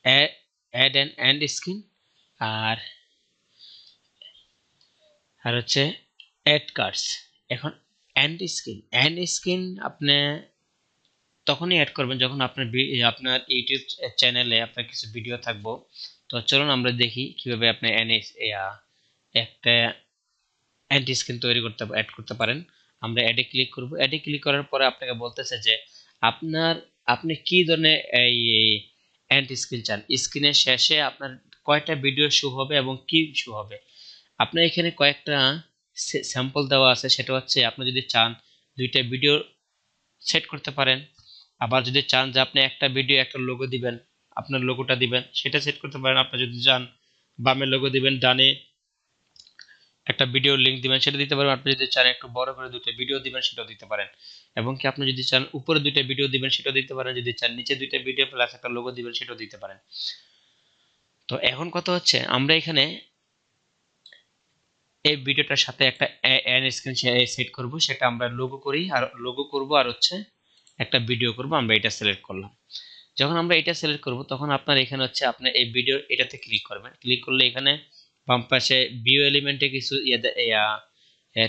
অ্যাড অ্যান এন্ড স্ক্রিন আর আর হচ্ছে অ্যাড কার্ডস। এখন এন্ড স্ক্রিন আপনি তখনই অ্যাড করবেন যখন আপনার ইউটিউব চ্যানেলে আপনার কিছু ভিডিও থাকবো। তো চলুন আমরা দেখি কিভাবে আপনি একটা এন্ড স্ক্রিন তৈরি করতে অ্যাড করতে পারেন। আমরা অ্যাডে ক্লিক করব। অ্যাডে ক্লিক করার পরে আপনাকে বলতেছে যে আপনি কি ধরনের এই এন্ড স্ক্রিন চান, স্ক্রিনের শেষে আপনার কয়টা ভিডিও শো হবে এবং কি শো হবে। আপনার এখানে কয়েকটা স্যাম্পল দেওয়া আছে, সেটা হচ্ছে আপনি যদি চান দুইটা ভিডিও সেট করতে পারেন, আবার যদি চান যে আপনি একটা ভিডিও একটা লোগো দিবেন, আপনার লোগোটা দিবেন সেটা সেট করতে পারেন। আপনি যদি চান বামে লোগো দিবেন, ডানে একটা ভিডিও লিংক দিবেন সেটা দিতে পারেন। আপনি যদি চান একটু বড় করে দুইটা ভিডিও দিবেন সেটাও দিতে পারেন, এবং কি আপনি যদি চান উপরে দুইটা ভিডিও দিবেন সেটাও দিতে পারেন, যদি চান নিচে দুইটা ভিডিও প্লাস একটা লোগো দিবেন সেটাও দিতে পারেন। তো এখন কথা হচ্ছে আমরা এখানে এই ভিডিওটার সাথে একটা অ্যাড স্ক্রিন সেট করব, সেটা আমরা লোগো করব আর হচ্ছে একটা ভিডিও করব। আমরা এটা সিলেক্ট করলাম। যখন আমরা এটা সিলেক্ট করব তখন আপনার এখানে হচ্ছে আপনার এই ভিডিও এটাতে ক্লিক করবেন। ক্লিক করলে এখানে বাম পাশে ভিউ এলিমেন্টে কিছু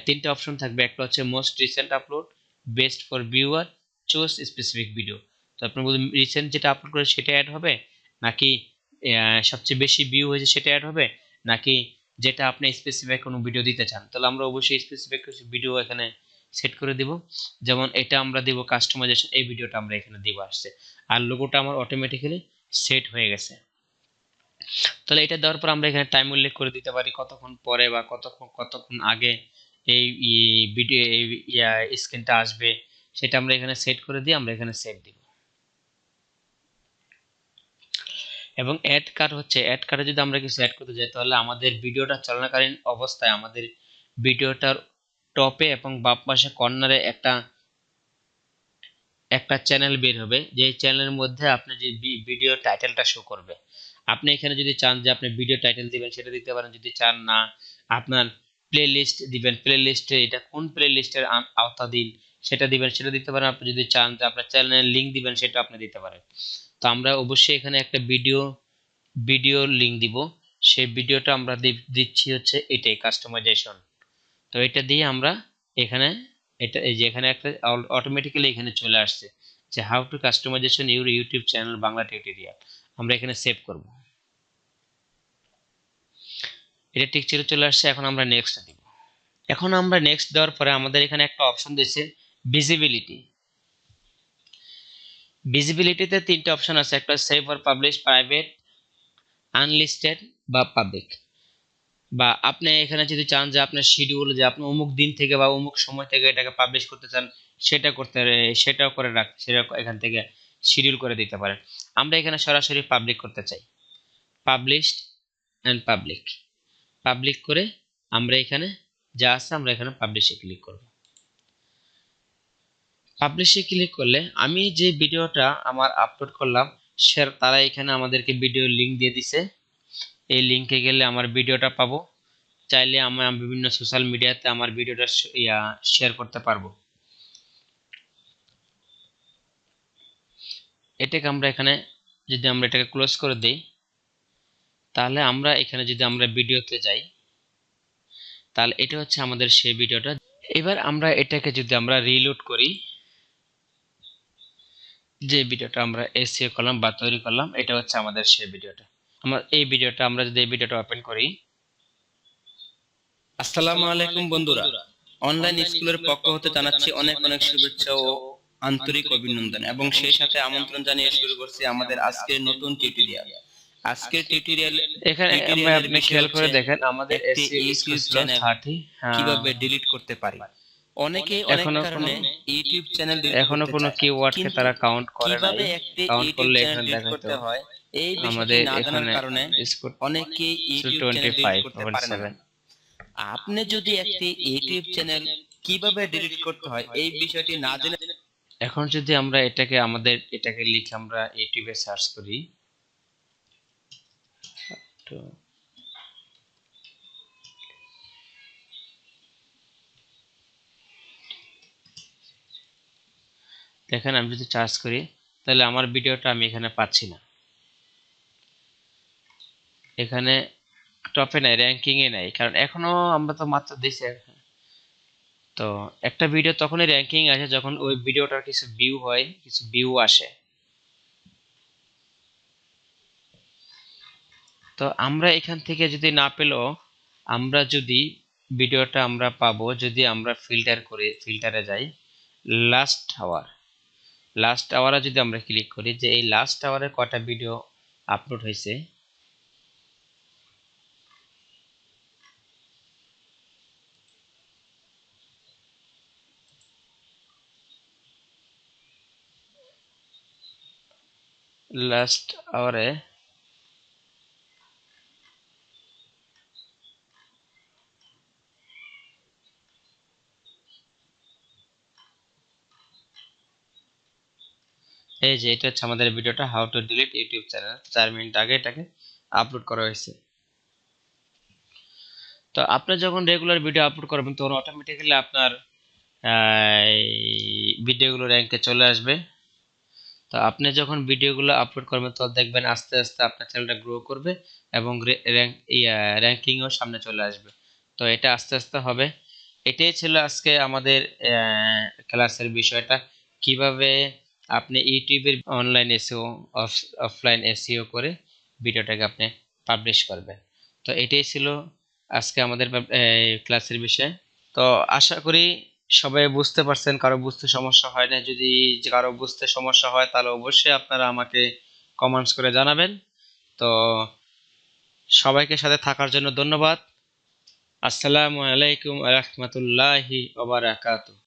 তিনটা অপশন থাকবে। একটা হচ্ছে most recent upload, best for viewer, choose specific video. তো আপনি বলুন রিসেন্ট যেটা আপলোড করে সেটা অ্যাড হবে, নাকি সবচেয়ে বেশি ভিউ হয়েছে সেটা অ্যাড হবে, নাকি যেটা আপনি স্পেসিফিক কোনো ভিডিও দিতে চান। তাহলে আমরা অবশ্যই স্পেসিফিক কিছু ভিডিও এখানে সেট করে দিব। যেমন এটা আমরা দিব কাস্টমাইজেশন, এই ভিডিওটা আমরা এখানে দিব আসছে, আর লোগোটা আমার অটোমেটিক্যালি সেট হয়ে গেছে। তাহলে এটা দেওয়ার পর আমরা এখানে টাইম উল্লেখ করে দিতে পারি, কতক্ষণ পরে বা কতক্ষণ আগে এই ভিডিও এই স্ক্রিনটা আসবে, সেটা আমরা এখানে সেট করে দিয়ে আমরা এখানে সেভ দিব। এবং অ্যাড কার্ডে যদি আমরা কিছু অ্যাড করতে যাই তাহলে আমাদের ভিডিওটা চলাকালীন অবস্থায় আমাদের ভিডিওটার টপে এবং বাম পাশে কর্নারে একটা চ্যানেল বের হবে, যে চ্যানেলের মধ্যে আপনি যে ভিডিও টাইটেলটা শো করবে। আপনি এখানে যদি চান যে আপনি ভিডিও টাইটেল দিবেন সেটা দিতে পারেন, যদি চান না আপনার প্লে লিস্ট দিবেন, প্লে লিস্টে এটা কোন প্লে লিস্টের আওতাধীন সেটা দিবেন সেটা দিতে পারেন। আপনি যদি চান যে আপনার চ্যানেলের লিঙ্ক দিবেন সেটা আপনি দিতে পারেন। তো আমরা অবশ্যই এখানে একটা ভিডিও লিঙ্ক দিব, সেই ভিডিওটা আমরা দিচ্ছি হচ্ছে এটাই কাস্টমাইজেশন। তো এটা দিয়ে আমরা এখানে এই যে এখানে একটা অটোমেটিক্যালি এখানে চলে আসছে যে how to customization your YouTube channel Bangla tutorial. আমরা এখানে সেভ করব, এটা ঠিক চলে আসছে। এখন আমরা নেক্সট দিব। এখন আমরা নেক্সট দেওয়ার পরে আমাদের এখানে একটা অপশন দিয়েছে ভিজিবিলিটি। ভিজিবিলিটিতে তিনটা অপশন আছে, একটা save for publish, private, unlisted বা পাবলিক। বা আপনি এখানে যদি চান যে আপনার শিডিউল, যে আপনি অমুক দিন থেকে বা অমুক সময় থেকে এটাকে পাবলিশ করতে চান, সেটাও করে রাখতে, সেটা এখান থেকে শিডিউল করে দিতে পারেন। আমরা এখানে সরাসরি পাবলিক করতে চাই, পাবলিশড এন্ড পাবলিক। পাবলিক করে আমরা এখানে যা আছে আমরা এখানে পাবলিশে ক্লিক করব। পাবলিশে ক্লিক করলে আমি যে ভিডিওটা আমার আপলোড করলাম তারা এখানে আমাদেরকে ভিডিও লিংক দিয়ে দিছে। এই লিংকে গেলে আমার ভিডিওটা পাবো। চাইলে আমি বিভিন্ন সোশ্যাল মিডিয়াতে আমার ভিডিওটা শেয়ার করতে পারবো। এটাকে আমরা এখানে যদি আমরা এটাকে ক্লোজ করে দেই, তাহলে আমরা এখানে যদি আমরা ভিডিওতে যাই, তাহলে এটা হচ্ছে আমাদের সেই ভিডিওটা। এবার আমরা এটাকে যদি আমরা রিলোড করি, যে ভিডিওটা আমরা এসইও করলাম বা তৈরি করলাম, এটা হচ্ছে আমাদের সেই ভিডিওটা। আমরা যদি এই ভিডিওটা ওপেন করি। আসসালামু আলাইকুম বন্ধুরা, অনলাইন স্কুলের পক্ষ হতে জানাচ্ছি অনেক অনেক শুভেচ্ছা ও আন্তরিক অভিনন্দন এবং সেই সাথে আমন্ত্রণ জানিয়ে শুরু করছি আমাদের আজকের নতুন টিউটোরিয়াল। আজকের এখানে আপনি খেয়াল করে দেখেন আমাদের একটি এসইও ইউটিউব ছিল চ্যানেল 30। কিভাবে ডিলিট করতে পারি। অনেকে অনেক কারণে ইউটিউব চ্যানেল ডিলিট এখনো করতে কোনো চায়, কিওয়ার্ডকে কিন্তু তারা কাউন্ট করে নাই। কিভাবে একটি কাউন্ট ইউটিউব করলে চ্যানেল এখানে ডিলিট দেখাতো করতে হয় এই বিষয়টি আমাদের না জানার এখানে কারণে স্কোর অনেকেই ইউটিউব চ্যানেল ডিলিট করতে পারে না। 25.7। আপনি যদি একটি ইউটিউব চ্যানেল কিভাবে ডিলিট করতে হয় এই বিষয়টি না জেনে এখন যদি আমরা এটাকে লিখে আমরা ইউটিউবে সার্চ করি, তো দেখেন আমি যদি সার্চ করি তাহলে আমার ভিডিওটা আমি এখানে পাচ্ছি না, এখানে টপে নাই, র্যাঙ্কিং এ নাই, কারণ এখনো আমরা তো মাত্র দিছি। তো একটা ভিডিও তখনই র্যাঙ্কিং আসে যখন ওই ভিডিওটার কিছু ভিউ হয়, কিছু ভিউ আসে। তো আমরা এখান থেকে যদি না পেলেও আমরা যদি ভিডিওটা আমরা পাবো যদি আমরা ফিল্টারে যাই, লাস্ট আওয়ারে যদি আমরা ক্লিক করি যে এই লাস্ট আওয়ারে কটা ভিডিও আপলোড হয়েছে, লাস্ট আওয়ারে এই যে এটা হচ্ছে আমাদের ভিডিওটা how to delete YouTube channel, 4 minute আগে এটাকে আপলোড করা হয়েছে। তো আপনি যখন রেগুলার ভিডিও আপলোড করবেন তখন অটোমেটিক্যালি আপনার ভিডিওগুলো র্যাঙ্কে চলে আসবে। তো আপনি যখন ভিডিওগুলো আপলোড করবেন তখন দেখবেন আস্তে আস্তে আপনার চ্যানেলটা গ্রো করবে এবং র্যাঙ্কিংও সামনে চলে আসবে। তো এটা আস্তে আস্তে হবে। এটাই ছিল আজকে আমাদের ক্লাসের বিষয়টা, কিভাবে আপনি ইউটিউবের অনলাইন এসইও অফলাইন এসইও করে ভিডিওটাকে আপনি পাবলিশ করবেন। তো এটাই ছিল আজকে আমাদের ক্লাসের বিষয়। তো আশা করি সবাই বুঝতে পারছেন, কারো বুঝতে সমস্যা হয় না। যদি কারো বুঝতে সমস্যা হয় তাহলে অবশ্যই আপনারা আমাকে কমেন্টস করে জানাবেন। তো সবাইকে সাথে থাকার জন্য ধন্যবাদ। আসসালামু আলাইকুম ওয়া রাহমাতুল্লাহি ওয়া বারাকাতুহু।